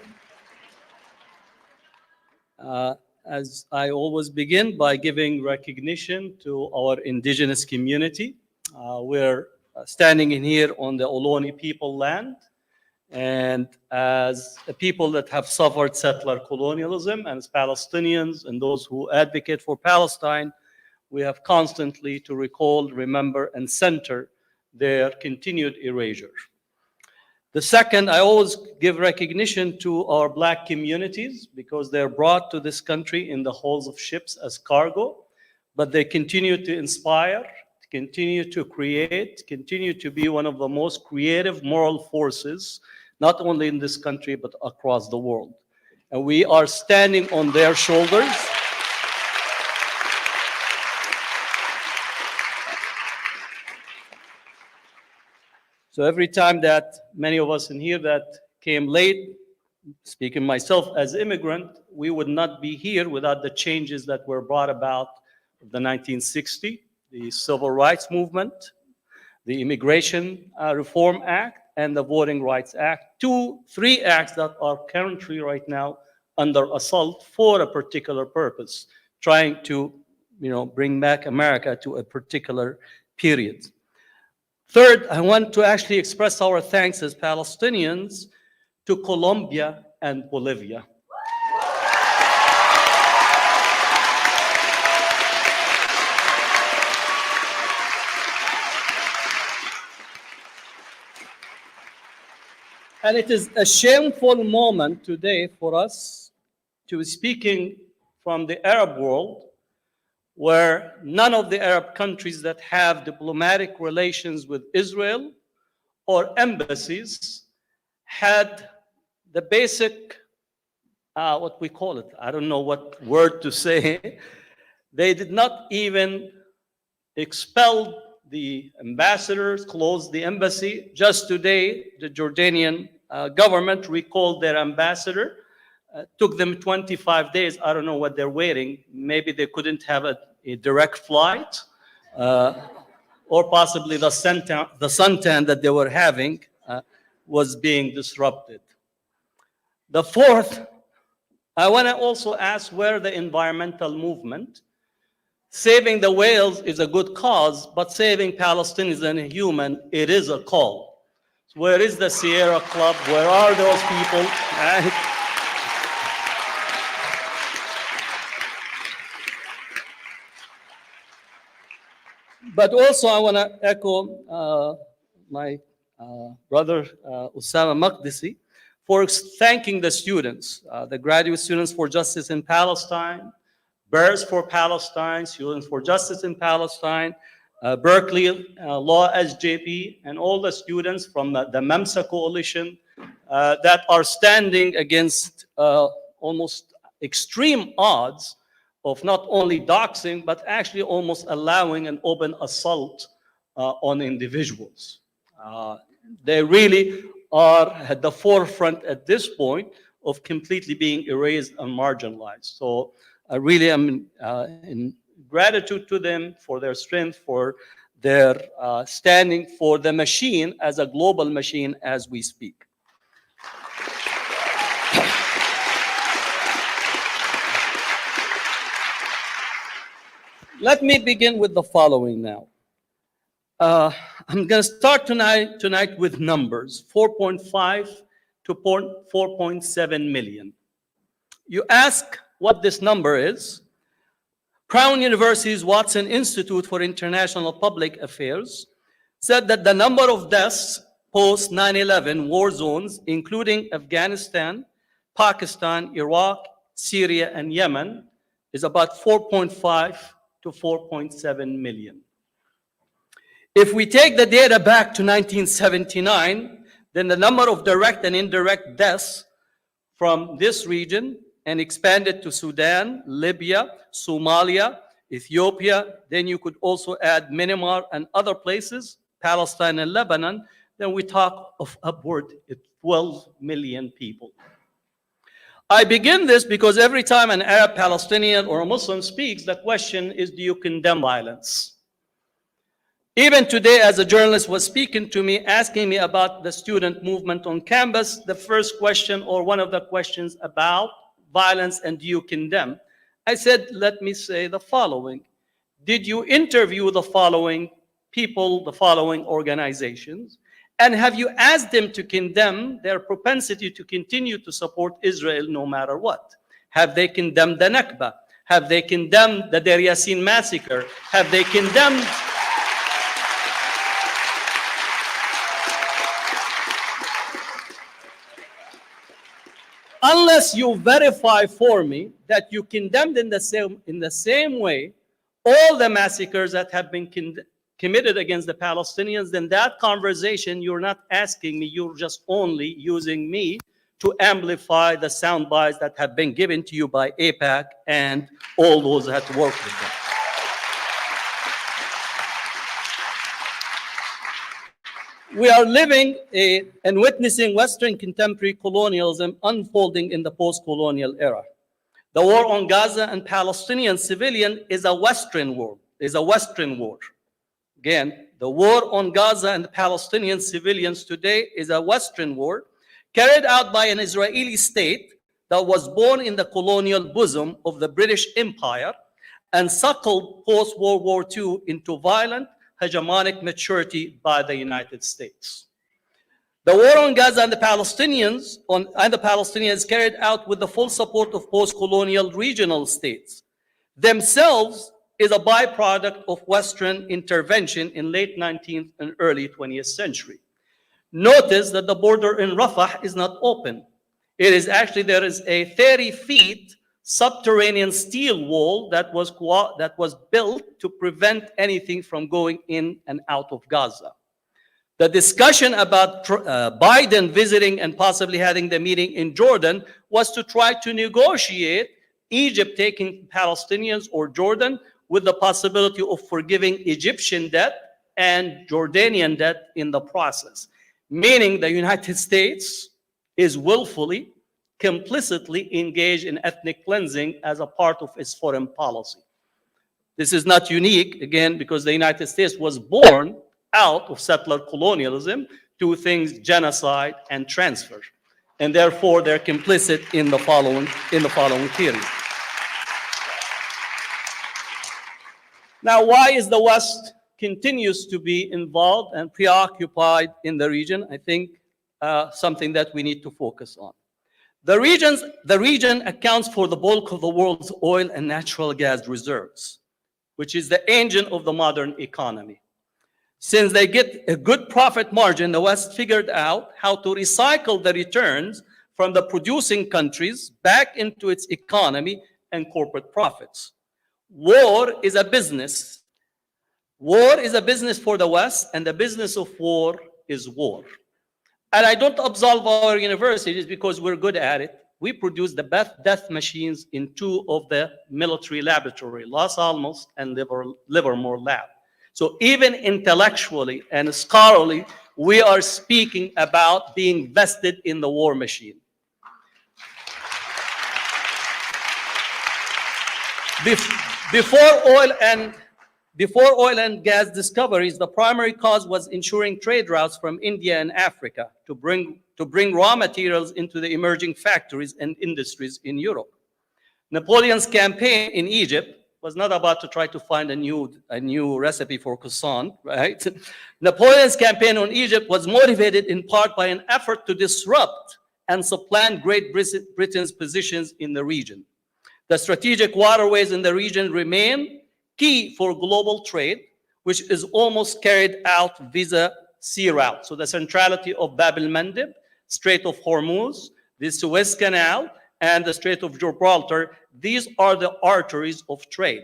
F: As I always begin by giving recognition to our indigenous community. We're standing in here on the Ohlone people land, and as a people that have suffered settler colonialism, and as Palestinians and those who advocate for Palestine, we have constantly to recall, remember, and center their continued erasure. The second, I always give recognition to our Black communities because they're brought to this country in the hulls of ships as cargo, but they continue to inspire, continue to create, continue to be one of the most creative moral forces, not only in this country, but across the world. And we are standing on their shoulders. So every time that many of us in here that came late, speaking myself as immigrant, we would not be here without the changes that were brought about in the 1960s, the Civil Rights Movement, the Immigration Reform Act, and the Voting Rights Act, three acts that are currently right now under assault for a particular purpose, trying to bring back America to a particular period. Third, I want to actually express our thanks as Palestinians to Colombia and Bolivia. And it is a shameful moment today for us to be speaking from the Arab world, where none of the Arab countries that have diplomatic relations with Israel or embassies had the basic, what we call it, I don't know what word to say. They did not even expel the ambassadors, close the embassy. Just today, the Jordanian government recalled their ambassador. Took them 25 days. I don't know what they're waiting. Maybe they couldn't have a direct flight, or possibly the suntan that they were having was being disrupted. The fourth, I want to also ask where the environmental movement. Saving the whales is a good cause, but saving Palestinians and a human, it is a call. So where is the Sierra Club? Where are those people? But also I want to echo my brother Ussama Makdisi for thanking the students, the graduate students for justice in Palestine, Bears for Palestine, Students for Justice in Palestine, Berkeley Law SJP, and all the students from the MEMSA coalition that are standing against almost extreme odds of not only doxing, but actually almost allowing an open assault on individuals. They really are at the forefront at this point of completely being erased and marginalized. So I really am in gratitude to them for their strength, for their standing for the machine as a global machine as we speak. Let me begin with the following now. I'm going to start tonight with numbers, 4.5 to 4.7 million. You ask what this number is. Crown University's Watson Institute for International Public Affairs said that the number of deaths post 9/11 war zones, including Afghanistan, Pakistan, Iraq, Syria, and Yemen, is about 4.5 to 4.7 million. If we take the data back to 1979, then the number of direct and indirect deaths from this region and expanded to Sudan, Libya, Somalia, Ethiopia, then you could also add Myanmar and other places, Palestine and Lebanon, then we talk of upward 12 million people. I begin this because every time an Arab, Palestinian, or a Muslim speaks, the question is, do you condemn violence? Even today, as a journalist was speaking to me, asking me about the student movement on campus, the first question, or one of the questions about violence and do you condemn? I said, let me say the following. Did you interview the following people, the following organizations? And have you asked them to condemn their propensity to continue to support Israel no matter what? Have they condemned the Nakba? Have they condemned the Deir Yassin massacre? Have they condemned... Unless you verify for me that you condemned in the same way all the massacres that have been committed against the Palestinians, then that conversation you're not asking me, you're just only using me to amplify the sound bites that have been given to you by AIPAC and all those that work with them. We are living and witnessing Western contemporary colonialism unfolding in the post-colonial era. The war on Gaza and Palestinian civilian is a Western war, Again, the war on Gaza and the Palestinian civilians today is a Western war carried out by an Israeli state that was born in the colonial bosom of the British Empire and suckled post-World War II into violent, hegemonic maturity by the United States. The war on Gaza and the Palestinians carried out with the full support of post-colonial regional states. Themselves is a byproduct of Western intervention in late 19th and early 20th century. Notice that the border in Rafah is not open. It is actually, there is a 30 feet subterranean steel wall that was built to prevent anything from going in and out of Gaza. The discussion about Biden visiting and possibly having the meeting in Jordan was to try to negotiate Egypt taking Palestinians or Jordan with the possibility of forgiving Egyptian debt and Jordanian debt in the process, meaning the United States is willfully, complicitly engaged in ethnic cleansing as a part of its foreign policy. This is not unique, again, because the United States was born out of settler colonialism, two things, genocide and transfer. And therefore, they're complicit in the following theory. Now, why is the West continues to be involved and preoccupied in the region? I think something that we need to focus on. The region accounts for the bulk of the world's oil and natural gas reserves, which is the engine of the modern economy. Since they get a good profit margin, the West figured out how to recycle the returns from the producing countries back into its economy and corporate profits. War is a business. War is a business for the West, and the business of war is war. And I don't absolve our universities because we're good at it. We produce the best death machines in two of the military laboratories, Los Alamos and Livermore Lab. So even intellectually and scholarly, we are speaking about being vested in the war machine. Before oil and gas discoveries, the primary cause was ensuring trade routes from India and Africa to bring raw materials into the emerging factories and industries in Europe. Napoleon's campaign in Egypt was not about to try to find a new recipe for croissant, right? Napoleon's campaign on Egypt was motivated in part by an effort to disrupt and supplant Great Britain's positions in the region. The strategic waterways in the region remain key for global trade, which is almost carried out via sea route. So the centrality of Bab el-Mandeb, Strait of Hormuz, the Suez Canal, and the Strait of Gibraltar, these are the arteries of trade.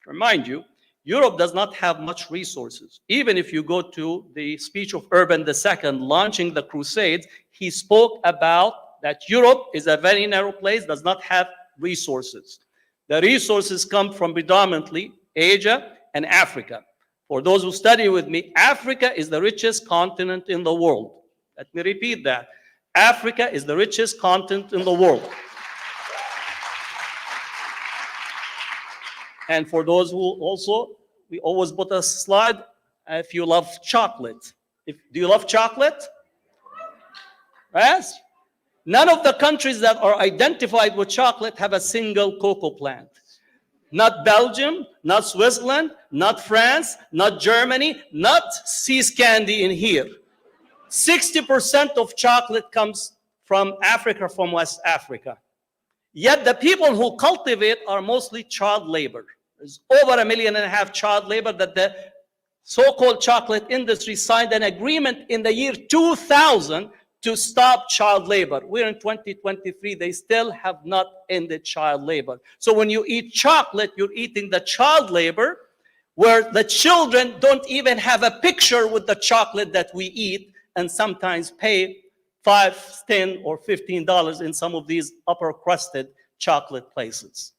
F: To remind you, Europe does not have much resources. Even if you go to the speech of Urban II launching the Crusades, he spoke about that Europe is a very narrow place, does not have resources. The resources come from predominantly Asia and Africa. For those who study with me, Africa is the richest continent in the world. Let me repeat that. Africa is the richest continent in the world. And for those who also, we always put a slide, if you love chocolate. Do you love chocolate? Yes? None of the countries that are identified with chocolate have a single cocoa plant. Not Belgium, not Switzerland, not France, not Germany, not Seas Candy in here. 60% of chocolate comes from Africa, from West Africa. Yet the people who cultivate are mostly child labor. There's over 1.5 million child labor that the so-called chocolate industry signed an agreement in the year 2000 to stop child labor. We're in 2023, they still have not ended child labor. So when you eat chocolate, you're eating the child labor, where the children don't even have a picture with the chocolate that we eat, and sometimes pay $5, $10, or $15 in some of these upper crusted chocolate places.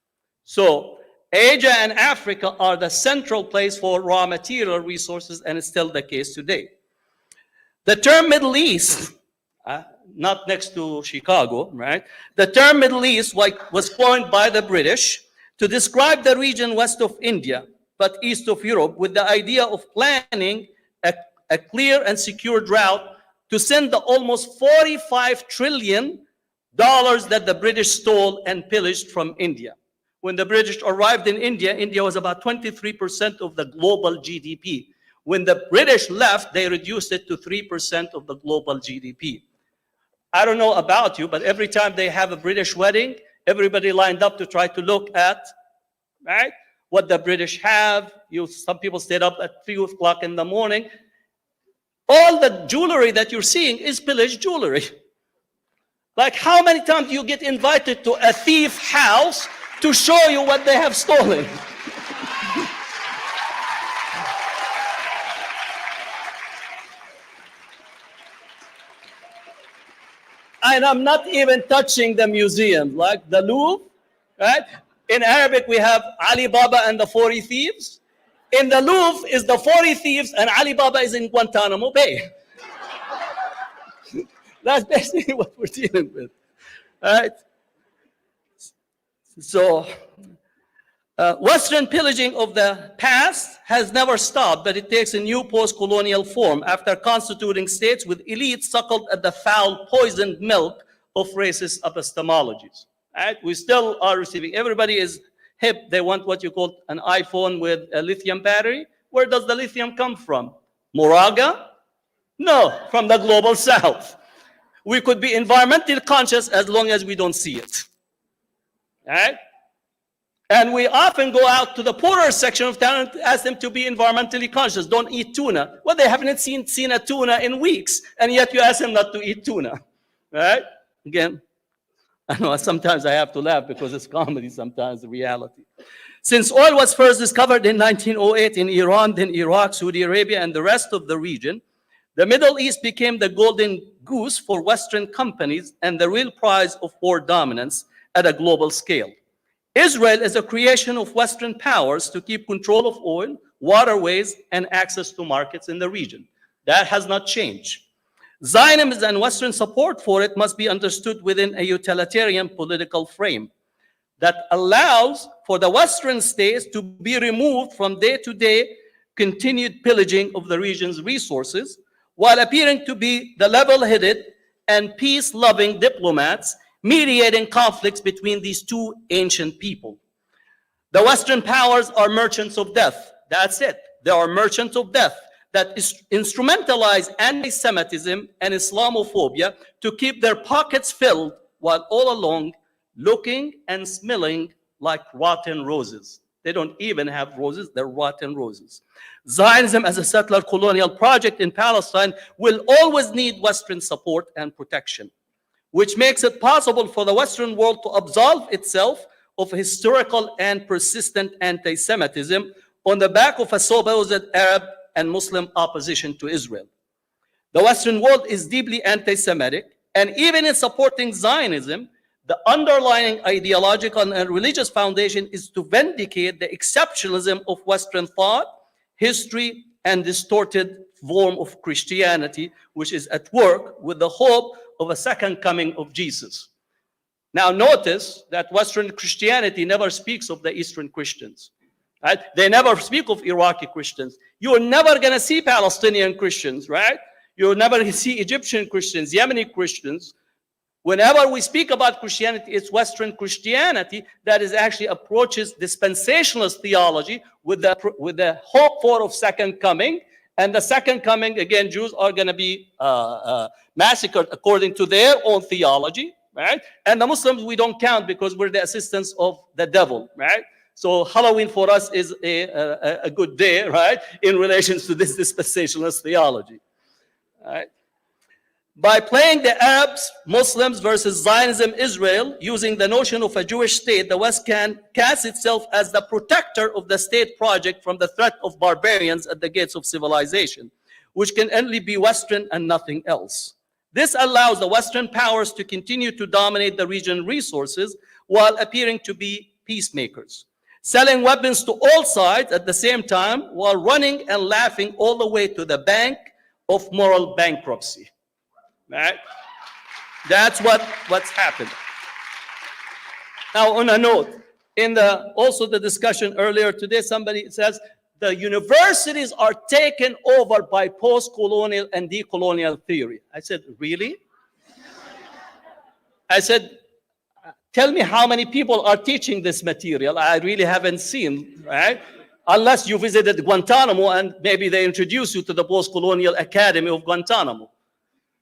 F: So Asia and Africa are the central place for raw material resources, and it's still the case today. The term Middle East, not next to Chicago, right? The term Middle East was coined by the British to describe the region west of India, but east of Europe, with the idea of planning a clear and secure route to send the almost $45 trillion that the British stole and pillaged from India. When the British arrived in India, India was about 23% of the global GDP. When the British left, they reduced it to 3% of the global GDP. I don't know about you, but every time they have a British wedding, everybody lined up to try to look at, right, what the British have. Some people stayed up at 3 o'clock in the morning. All the jewelry that you're seeing is pillaged jewelry. Like, how many times do you get invited to a thief house to show you what they have stolen? And I'm not even touching the museum, like the Louvre, right? In Arabic, we have Ali Baba and the 40 thieves. In the Louvre is the 40 thieves, and Ali Baba is in Guantanamo Bay. That's basically what we're dealing with, right? So, Western pillaging of the past has never stopped, but it takes a new post-colonial form after constituting states with elites suckled at the foul, poisoned milk of racist epistemologies. Right? We still are receiving. Everybody is hip. They want what you call an iPhone with a lithium battery. Where does the lithium come from? Moraga? No, from the global south. We could be environmentally conscious as long as we don't see it. Right? And we often go out to the poorer section of town and ask them to be environmentally conscious. Don't eat tuna. Well, they haven't seen a tuna in weeks, and yet you ask them not to eat tuna. Right? Again, I know sometimes I have to laugh because it's comedy, sometimes the reality. Since oil was first discovered in 1908 in Iran, then Iraq, Saudi Arabia, and the rest of the region, the Middle East became the golden goose for Western companies and the real prize of war dominance at a global scale. Israel is a creation of Western powers to keep control of oil, waterways, and access to markets in the region. That has not changed. Zionism and Western support for it must be understood within a utilitarian political frame that allows for the Western states to be removed from day-to-day continued pillaging of the region's resources, while appearing to be the level-headed and peace-loving diplomats mediating conflicts between these two ancient people. The Western powers are merchants of death. That's it. They are merchants of death that instrumentalize anti-Semitism and Islamophobia to keep their pockets filled while all along looking and smelling like rotten roses. They don't even have roses, they're rotten roses. Zionism as a settler colonial project in Palestine will always need Western support and protection, which makes it possible for the Western world to absolve itself of historical and persistent anti-Semitism on the back of a supposed Arab and Muslim opposition to Israel. The Western world is deeply anti-Semitic, and even in supporting Zionism, the underlying ideological and religious foundation is to vindicate the exceptionalism of Western thought, history, and distorted form of Christianity, which is at work with the hope of a second coming of Jesus. Now notice that Western Christianity never speaks of the Eastern Christians. Right? They never speak of Iraqi Christians. You're never going to see Palestinian Christians, right? You'll never see Egyptian Christians, Yemeni Christians. Whenever we speak about Christianity, it's Western Christianity that is actually approaches dispensationalist theology with the hope for of second coming. And the second coming, again, Jews are going to be massacred according to their own theology, right? And the Muslims, we don't count because we're the assistants of the devil, right? So Halloween for us is a good day, right? In relation to this dispensationalist theology, right? By playing the Arabs, Muslims versus Zionism, Israel, using the notion of a Jewish state, the West can cast itself as the protector of the state project from the threat of barbarians at the gates of civilization, which can only be Western and nothing else. This allows the Western powers to continue to dominate the region's resources while appearing to be peacemakers, selling weapons to all sides at the same time while running and laughing all the way to the bank of moral bankruptcy. Right? That's what's happened. Now, on a note, in also the discussion earlier today, somebody says the universities are taken over by post-colonial and decolonial theory. I said, really? I said, tell me how many people are teaching this material. I really haven't seen, right? unless you visited Guantanamo and maybe they introduce you to the post-colonial academy of Guantanamo,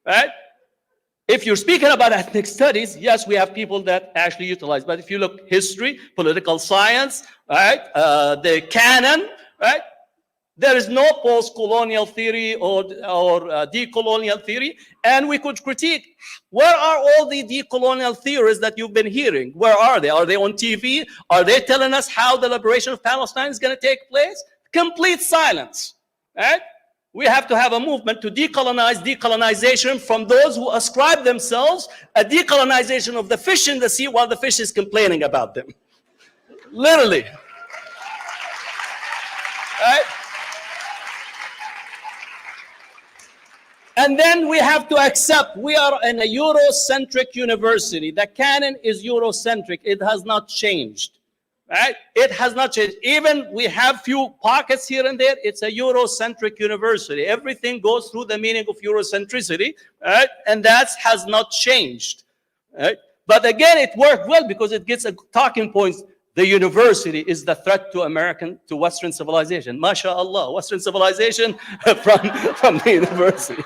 F: right? If you're speaking about ethnic studies, yes, we have people that actually utilize. But if you look history, political science, right, the canon, right, there is no post-colonial theory or decolonial theory. And we could critique, where are all the decolonial theories that you've been hearing? Where are they? Are they on TV? Are they telling us how the liberation of Palestine is going to take place? Complete silence, right? We have to have a movement to decolonize decolonization from those who ascribe themselves a decolonization of the fish in the sea while the fish is complaining about them. Literally. Right? And then we have to accept we are in a Eurocentric university. The canon is Eurocentric. It has not changed. Right? It has not changed. Even we have few pockets here and there. It's a Eurocentric university. Everything goes through the meaning of Eurocentricity, right? And that has not changed. Right? But again, it worked well because it gets a talking points. The university is the threat to Western civilization. MashaAllah, Western civilization from the university.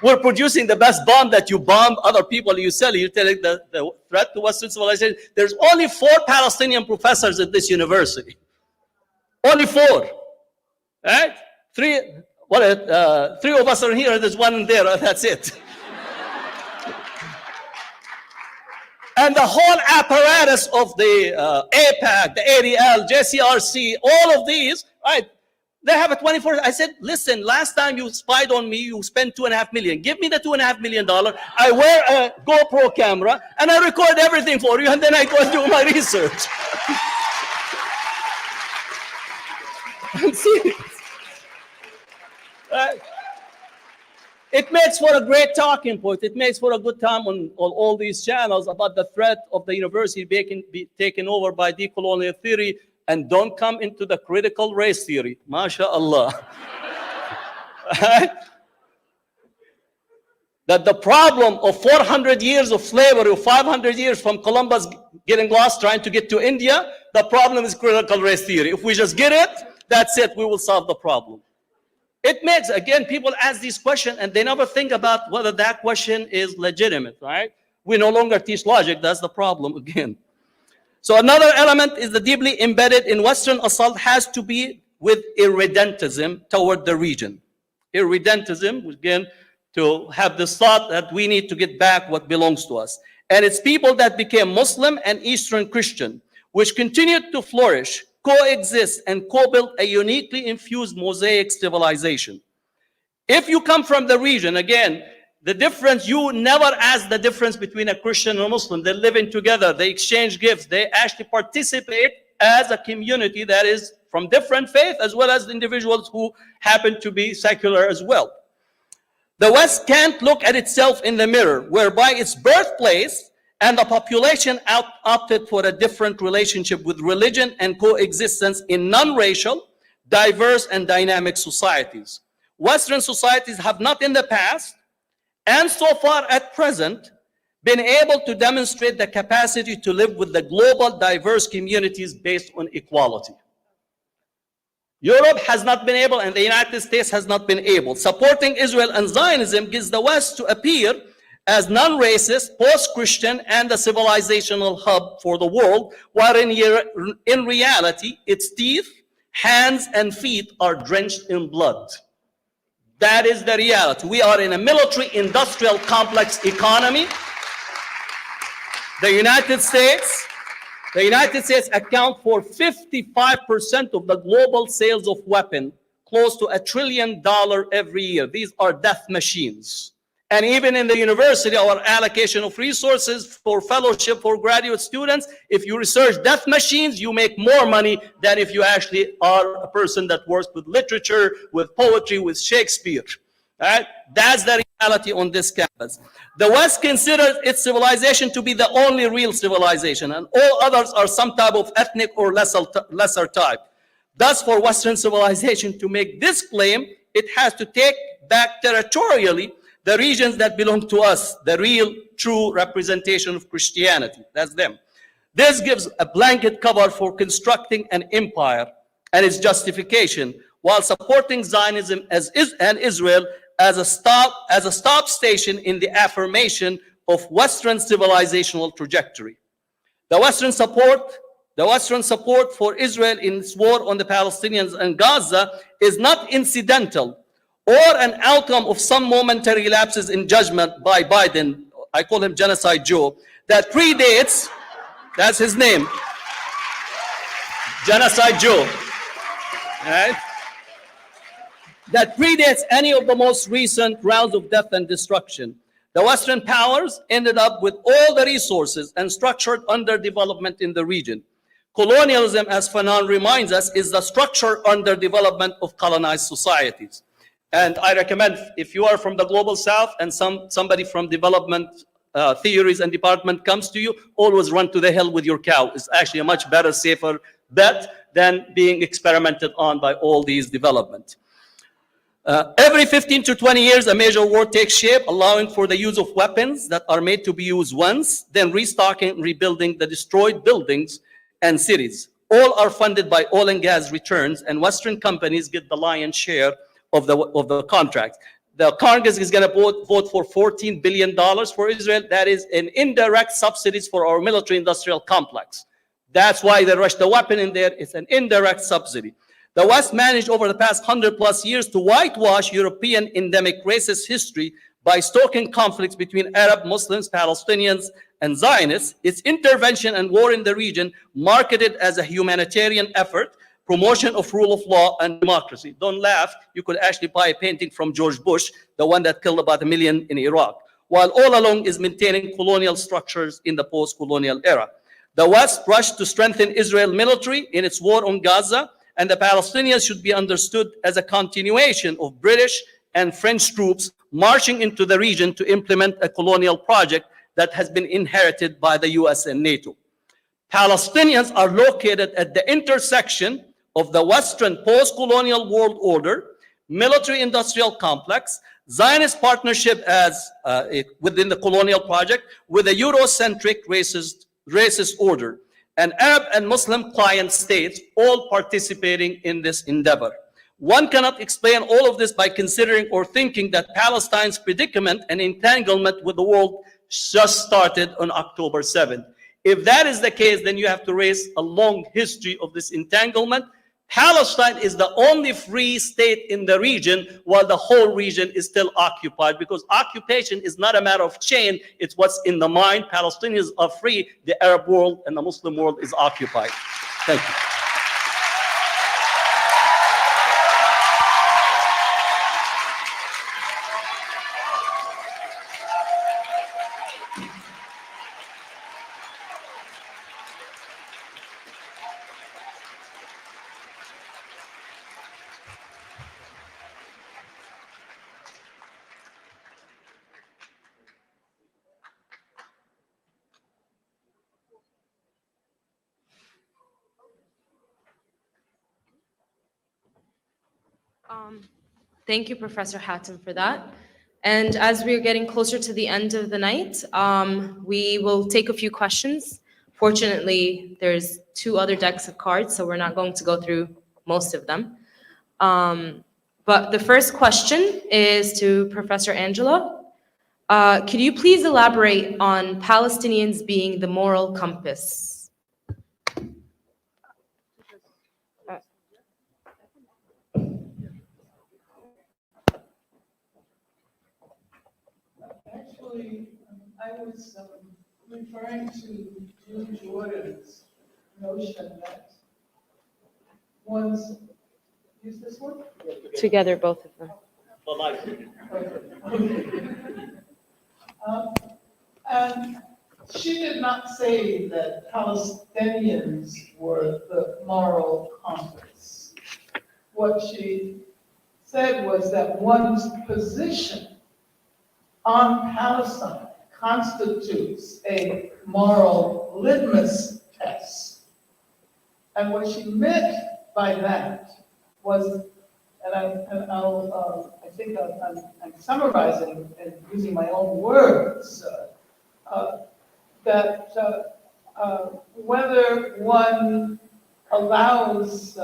F: We're producing the best bomb that you bomb other people, you sell, you're telling the threat to Western civilization. There's only 4 Palestinian professors at this university. Only 4. Right? 3 of us are here, there's 1 in there, that's it. And the whole apparatus of the APAC, the ADL, JCRC, all of these, right? They have a 24. I said, listen, last time you spied on me, you spent $2.5 million. Give me the $2.5 million. I wear a GoPro camera and I record everything for you, and then I go and do my research. I'm serious. It makes for a great talking point. It makes for a good time on all these channels about the threat of the university being taken over by decolonial theory, and don't come into the critical race theory. MashaAllah. That the problem of 400 years of slavery, or 500 years from Columbus getting lost trying to get to India, the problem is critical race theory. If we just get it, that's it, we will solve the problem. It makes, again, people ask these questions and they never think about whether that question is legitimate, right? We no longer teach logic, that's the problem again. So another element is the deeply embedded in Western assault has to be with irredentism toward the region. Irredentism, again, to have this thought that we need to get back what belongs to us. And it's people that became Muslim and Eastern Christian, which continued to flourish, coexist, and co-build a uniquely infused mosaic civilization. If you come from the region, again, the difference, you never ask the difference between a Christian and a Muslim. They're living together, they exchange gifts, they actually participate as a community that is from different faith, as well as individuals who happen to be secular as well. The West can't look at itself in the mirror, whereby its birthplace and the population opted for a different relationship with religion and coexistence in non-racial, diverse, and dynamic societies. Western societies have not in the past, and so far at present, been able to demonstrate the capacity to live with the global diverse communities based on equality. Europe has not been able, and the United States has not been able. Supporting Israel and Zionism gives the West to appear as non-racist, post-Christian, and a civilizational hub for the world, while in reality, its teeth, hands, and feet are drenched in blood. That is the reality. We are in a military-industrial complex economy. The United States account for 55% of the global sales of weapons, close to $1 trillion every year. These are death machines. And even in the university, our allocation of resources for fellowship for graduate students, if you research death machines, you make more money than if you actually are a person that works with literature, with poetry, with Shakespeare. Right? That's the reality on this campus. The West considers its civilization to be the only real civilization, and all others are some type of ethnic or lesser type. Thus, for Western civilization to make this claim, it has to take back territorially the regions that belong to us, the real, true representation of Christianity. That's them. This gives a blanket cover for constructing an empire and its justification, while supporting Zionism and Israel as a stop station in the affirmation of Western civilizational trajectory. The Western support for Israel in its war on the Palestinians and Gaza is not incidental or an outcome of some momentary lapses in judgment by Biden. I call him Genocide Joe, that predates, that's his name, Genocide Joe, right? That predates any of the most recent rounds of death and destruction. The Western powers ended up with all the resources and structured underdevelopment in the region. Colonialism, as Fanon reminds us, is the structured underdevelopment of colonized societies. And I recommend, if you are from the global south and somebody from development theories and department comes to you, always run to the hill with your cow. It's actually a much better, safer bet than being experimented on by all these developments. Every 15 to 20 years, a major war takes shape, allowing for the use of weapons that are made to be used once, then restocking and rebuilding the destroyed buildings and cities. All are funded by oil and gas returns, and Western companies get the lion's share of the contract. The Congress is going to vote for $14 billion for Israel. That is an indirect subsidies for our military-industrial complex. That's why they rushed the weapon in there. It's an indirect subsidy. The West managed over the past 100+ years to whitewash European endemic racist history by stoking conflicts between Arab, Muslims, Palestinians, and Zionists. Its intervention and war in the region marketed as a humanitarian effort, promotion of rule of law and democracy. Don't laugh, you could actually buy a painting from George Bush, the one that killed about 1 million in Iraq, while all along is maintaining colonial structures in the post-colonial era. The West rushed to strengthen Israel military in its war on Gaza, and the Palestinians should be understood as a continuation of British and French troops marching into the region to implement a colonial project that has been inherited by the US and NATO. Palestinians are located at the intersection of the Western post-colonial world order, military-industrial complex, Zionist partnership as within the colonial project, with a Eurocentric racist order, and Arab and Muslim client states all participating in this endeavor. One cannot explain all of this by considering or thinking that Palestine's predicament and entanglement with the world just started on October 7th. If that is the case, then you have to raise a long history of this entanglement. Palestine is the only free state in the region while the whole region is still occupied, because occupation is not a matter of chain, it's what's in the mind. Palestinians are free, the Arab world and the Muslim world is occupied. Thank you.
A: Thank you, Professor Hatem, for that. And as we're getting closer to the end of the night, we will take a few questions. Fortunately, there's 2 other decks of cards, so we're not going to go through most of them. But the first question is to Professor Angela. Could you please elaborate on Palestinians being the moral compass?
E: Actually, I was referring to Jude Jordan's notion that one's, use this one?
A: Together, both of them.
E: And she did not say that Palestinians were the moral compass. What she said was that one's position on Palestine constitutes a moral litmus test. And what she meant by that was, and I think I'm summarizing and using my own words, that whether one allows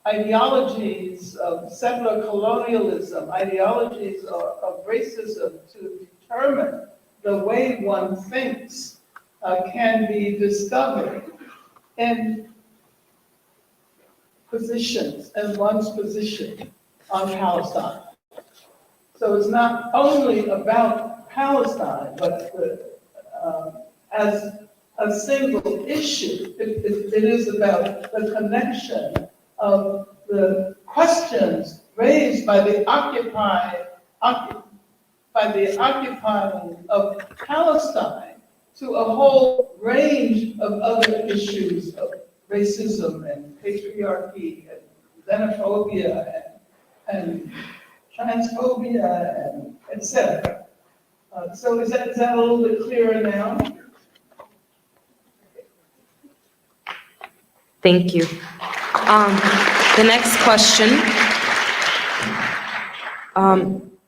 E: ideologies of settler colonialism, ideologies of racism to determine the way one thinks can be discovered in positions, and one's position on Palestine. So it's not only about Palestine, but as a single issue, it is about the connection of the questions raised by the occupying of Palestine to a whole range of other issues of racism and patriarchy and xenophobia and transphobia and etc. So is that a little bit clearer now?
A: Thank you. The next question.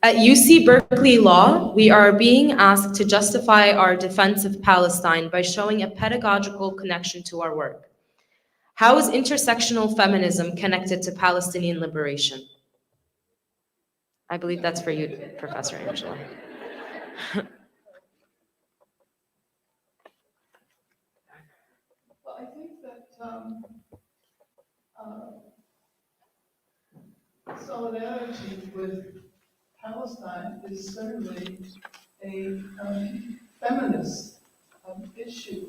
A: At UC Berkeley Law, we are being asked to justify our defense of Palestine by showing a pedagogical connection to our work. How is intersectional feminism connected to Palestinian liberation? I believe that's for you, Professor Angela.
E: Well, I think that solidarity with Palestine is certainly a feminist issue.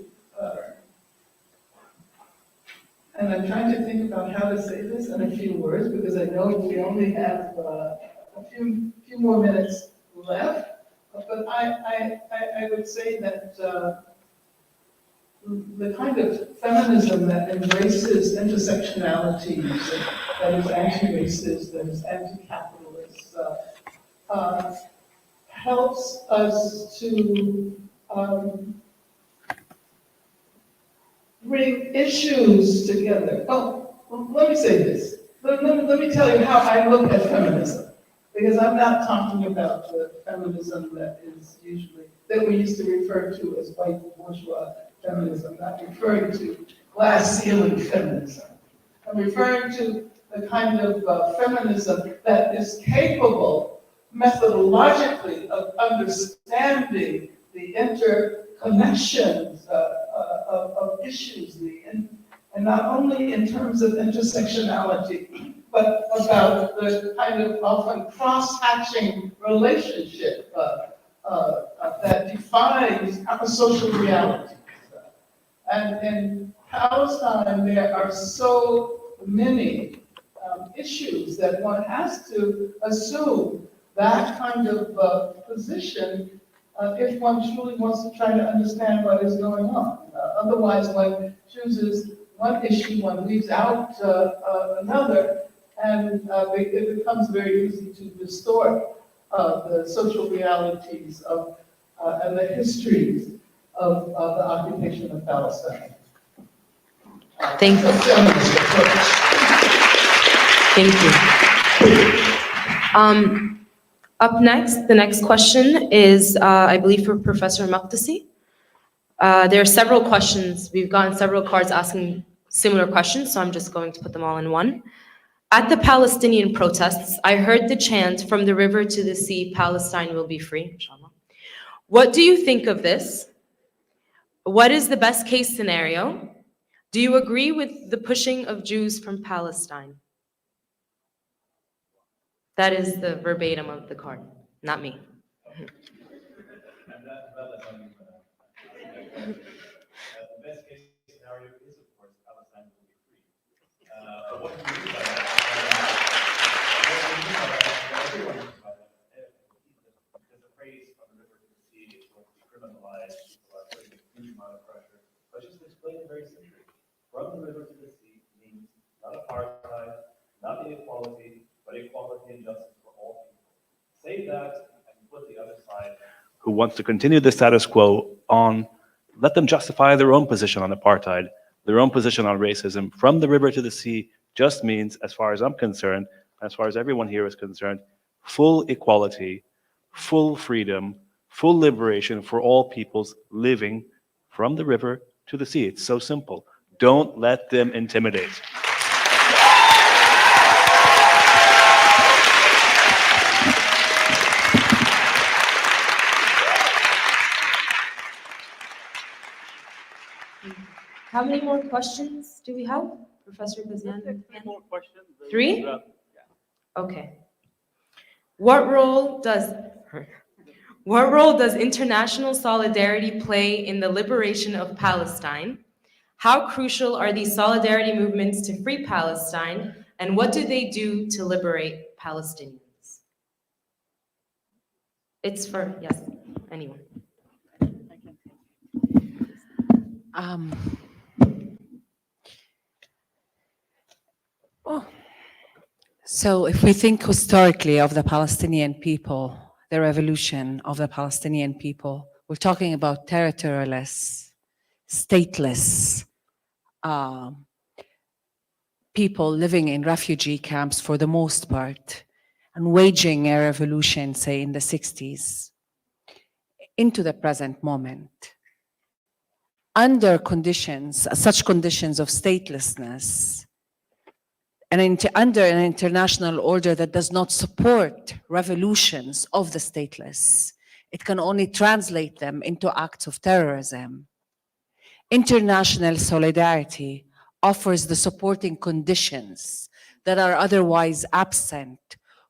E: And I'm trying to think about how to say this in a few words, because I know we only have a few more minutes left. But I would say that the kind of feminism that embraces intersectionalities, that is anti-racist, that is anti-capitalist, helps us to bring issues together. Oh, well, let me say this. Let me tell you how I look at feminism, because I'm not talking about the feminism that we used to refer to as white bourgeois feminism. I'm not referring to glass ceiling feminism. I'm referring to the kind of feminism that is capable methodologically of understanding the interconnections of issues, and not only in terms of intersectionality, but about the kind of often cross-hatching relationship that defines our social realities. And in Palestine, there are so many issues that one has to assume that kind of position if one truly wants to try to understand what is going on. Otherwise, one chooses one issue, one leaves out another, and it becomes very easy to distort the social realities of and the histories of the occupation of Palestine.
A: Thank you. Thank you. Up next, the next question is, I believe, for Professor Makdisi. There are several questions. We've gotten several cards asking similar questions, so I'm just going to put them all in one. At the Palestinian protests, I heard the chant, "From the river to the sea, Palestine will be free." Inshallah. What do you think of this? What is the best case scenario? Do you agree with the pushing of Jews from Palestine? That is the verbatim of the card, not me.
G: The best case scenario is, of course, Palestine will be free. But what do you mean by that? Everyone means by that. There's a phrase, "from the river to the sea," is going to be criminalized. People are putting a huge amount of pressure. But just to explain it very simply, from the river to the sea means not apartheid, not inequality, but equality and justice for all people. Say that and put the other side.
C: Who wants to continue the status quo on, let them justify their own position on apartheid, their own position on racism. From the river to the sea just means, as far as I'm concerned, as far as everyone here is concerned, full equality, full freedom, full liberation for all peoples living from the river to the sea. It's so simple. Don't let them intimidate.
A: How many more questions do we have, Professor Bazian?
F: Three more questions.
A: Three? Okay. What role does international solidarity play in the liberation of Palestine? How crucial are these solidarity movements to free Palestine, and what do they do to liberate Palestinians? It's for, yes, anyone.
D: So if we think historically of the Palestinian people, the revolution of the Palestinian people, we're talking about territoryless, stateless people living in refugee camps for the most part, and waging a revolution, say, in the 60s, into the present moment. Under conditions, such conditions of statelessness, and under an international order that does not support revolutions of the stateless, it can only translate them into acts of terrorism. International solidarity offers the supporting conditions that are otherwise absent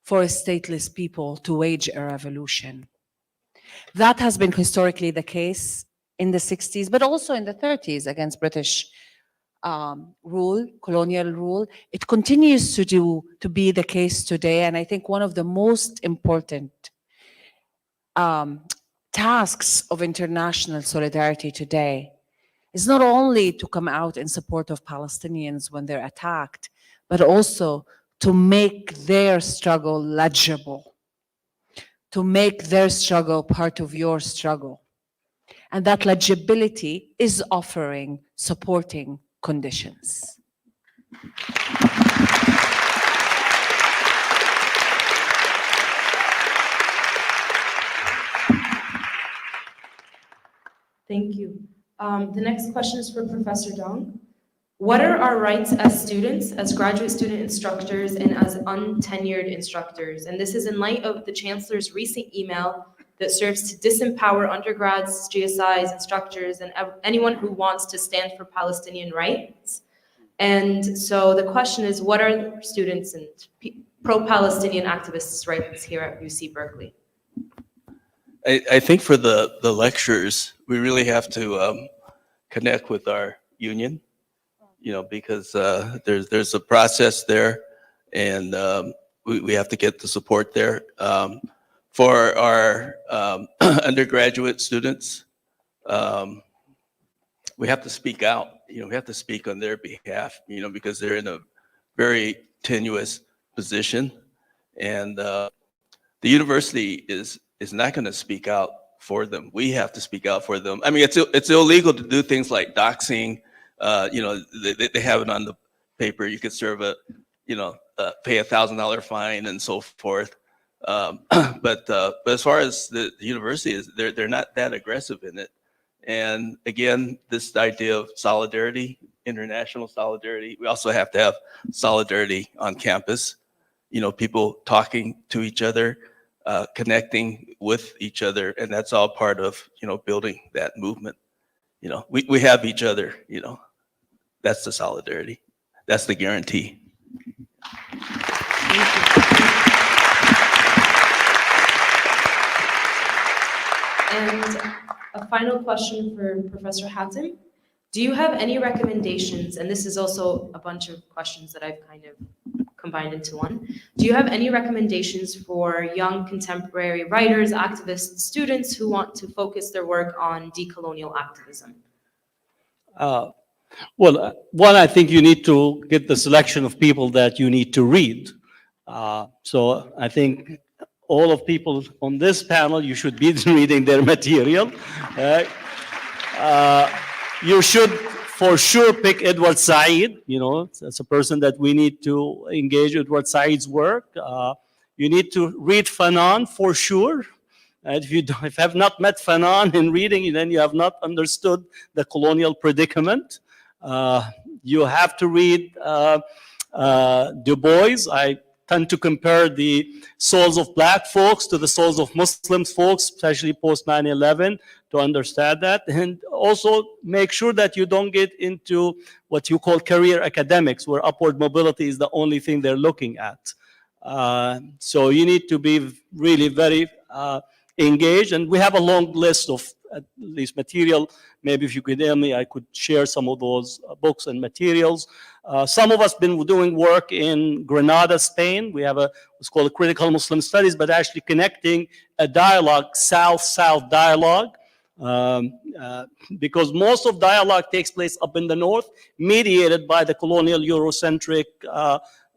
D: for a stateless people to wage a revolution. That has been historically the case in the 60s, but also in the 30s against British rule, colonial rule. It continues to be the case today, and I think one of the most important tasks of international solidarity today is not only to come out in support of Palestinians when they're attacked, but also to make their struggle legible, to make their struggle part of your struggle. And that legibility is offering supporting conditions.
A: Thank you. The next question is for Professor Dong. What are our rights as students, as graduate student instructors, and as untenured instructors? And this is in light of the Chancellor's recent email that serves to disempower undergrads, GSIs, instructors, and anyone who wants to stand for Palestinian rights. And so the question is, what are students and pro-Palestinian activists' rights here at UC Berkeley?
B: I think for the lectures, we really have to connect with our union, because there's a process there, and we have to get the support there. For our undergraduate students, we have to speak out. We have to speak on their behalf, because they're in a very tenuous position, and the university is not going to speak out for them. We have to speak out for them. I mean, it's illegal to do things like doxing. They have it on the paper. You could serve pay $1,000 fine and so forth. But as far as the university is, they're not that aggressive in it. And again, this idea of solidarity, international solidarity, we also have to have solidarity on campus. People talking to each other, connecting with each other, and that's all part of building that movement. We have each other. That's the solidarity. That's the guarantee.
A: And a final question for Professor Hatem. Do you have any recommendations, and this is also a bunch of questions that I've kind of combined into one. Do you have any recommendations for young contemporary writers, activists, students who want to focus their work on decolonial activism?
F: Well, one, I think you need to get the selection of people that you need to read. So I think all of people on this panel, you should be reading their material. You should for sure pick Edward Said. That's a person that we need to engage Edward Said's work. You need to read Fanon for sure. And if you have not met Fanon in reading, then you have not understood the colonial predicament. You have to read Du Bois. I tend to compare the souls of Black folks to the souls of Muslim folks, especially post 9/11. to understand that, and also make sure that you don't get into what you call career academics, where upward mobility is the only thing they're looking at. So you need to be really very engaged, and we have a long list of at least material. Maybe if you could hear me, I could share some of those books and materials. Some of us been doing work in Granada, Spain. We have what's called a critical Muslim studies, but actually connecting a dialogue, South-South dialogue, because most of dialogue takes place up in the north, mediated by the colonial Eurocentric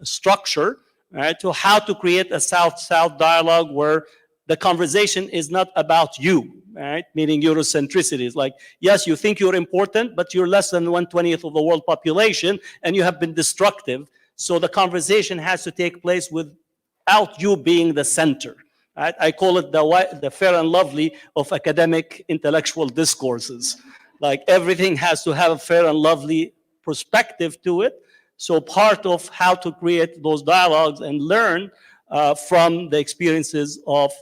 F: structure, right? To how to create a South-South dialogue where the conversation is not about you, right? Meaning Eurocentricity. It's like, yes, you think you're important, but you're less than 1/20th of the world population, and you have been destructive. So the conversation has to take place without you being the center. Right? I call it the fair and lovely of academic intellectual discourses. Like everything has to have a fair and lovely perspective to it. So part of how to create those dialogues and learn from the experiences of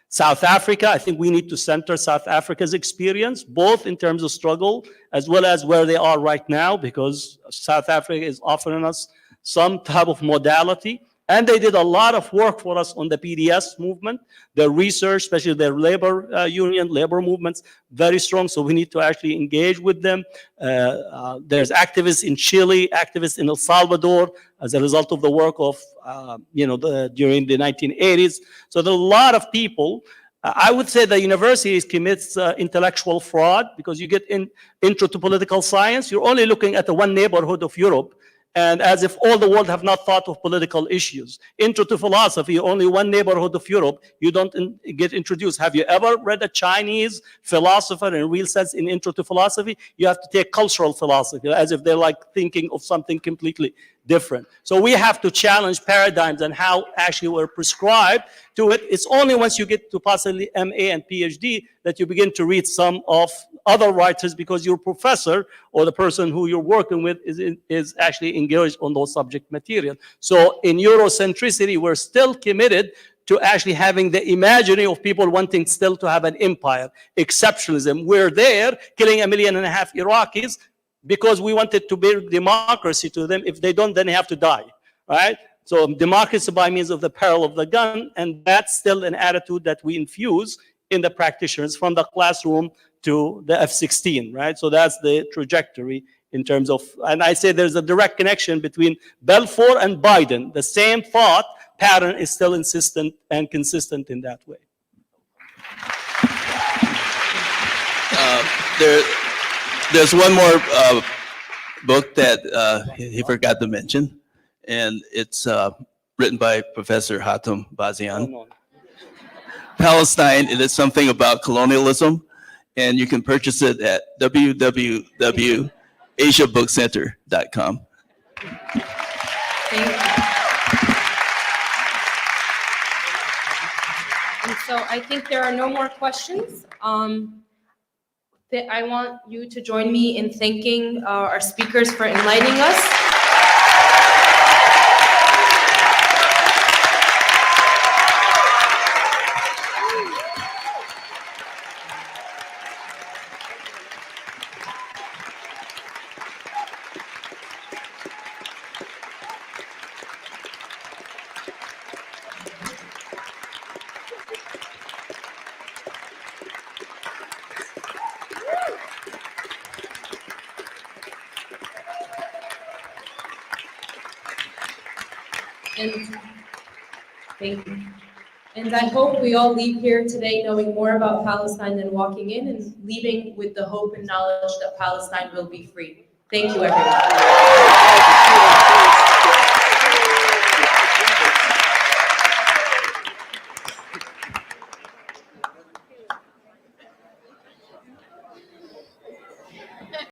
F: South Africa. I think we need to center South Africa's experience, both in terms of struggle as well as where they are right now, because South Africa is offering us some type of modality. And they did a lot of work for us on the PDS movement. Their research, especially their labor union, labor movements, very strong. So we need to actually engage with them. There's activists in Chile, activists in El Salvador, as a result of the work of, during the 1980s. So there are a lot of people. I would say the universities commits intellectual fraud, because you get intro to political science. You're only looking at the one neighborhood of Europe, and as if all the world have not thought of political issues. Intro to philosophy, only one neighborhood of Europe, you don't get introduced. Have you ever read a Chinese philosopher in real sense in Intro to Philosophy? You have to take cultural philosophy, as if they're like thinking of something completely different. So we have to challenge paradigms and how actually we're prescribed to it. It's only once you get to possibly MA and PhD that you begin to read some of other writers, because your professor or the person who you're working with is actually engaged on those subject material. So in Eurocentricity, we're still committed to actually having the imaginary of people wanting still to have an empire. Exceptionalism. We're there killing 1.5 million Iraqis because we wanted to bring democracy to them. If they don't, then they have to die, right? So democracy by means of the peril of the gun, and that's still an attitude that we infuse in the practitioners from the classroom to the F-16, right? So that's the trajectory in terms of, and I say there's a direct connection between Balfour and Biden. The same thought pattern is still insistent and consistent in that way.
B: There's one more book that he forgot to mention, and it's written by Professor Hatem Bazian. Palestine, it is something about colonialism, and you can purchase it at www.asiabookcenter.com.
A: Thank you. And so I think there are no more questions. I want you to join me in thanking our speakers for enlightening us. And thank you. And I hope we all leave here today knowing more about Palestine than walking in, and leaving with the hope and knowledge that Palestine will be free. Thank you, everyone.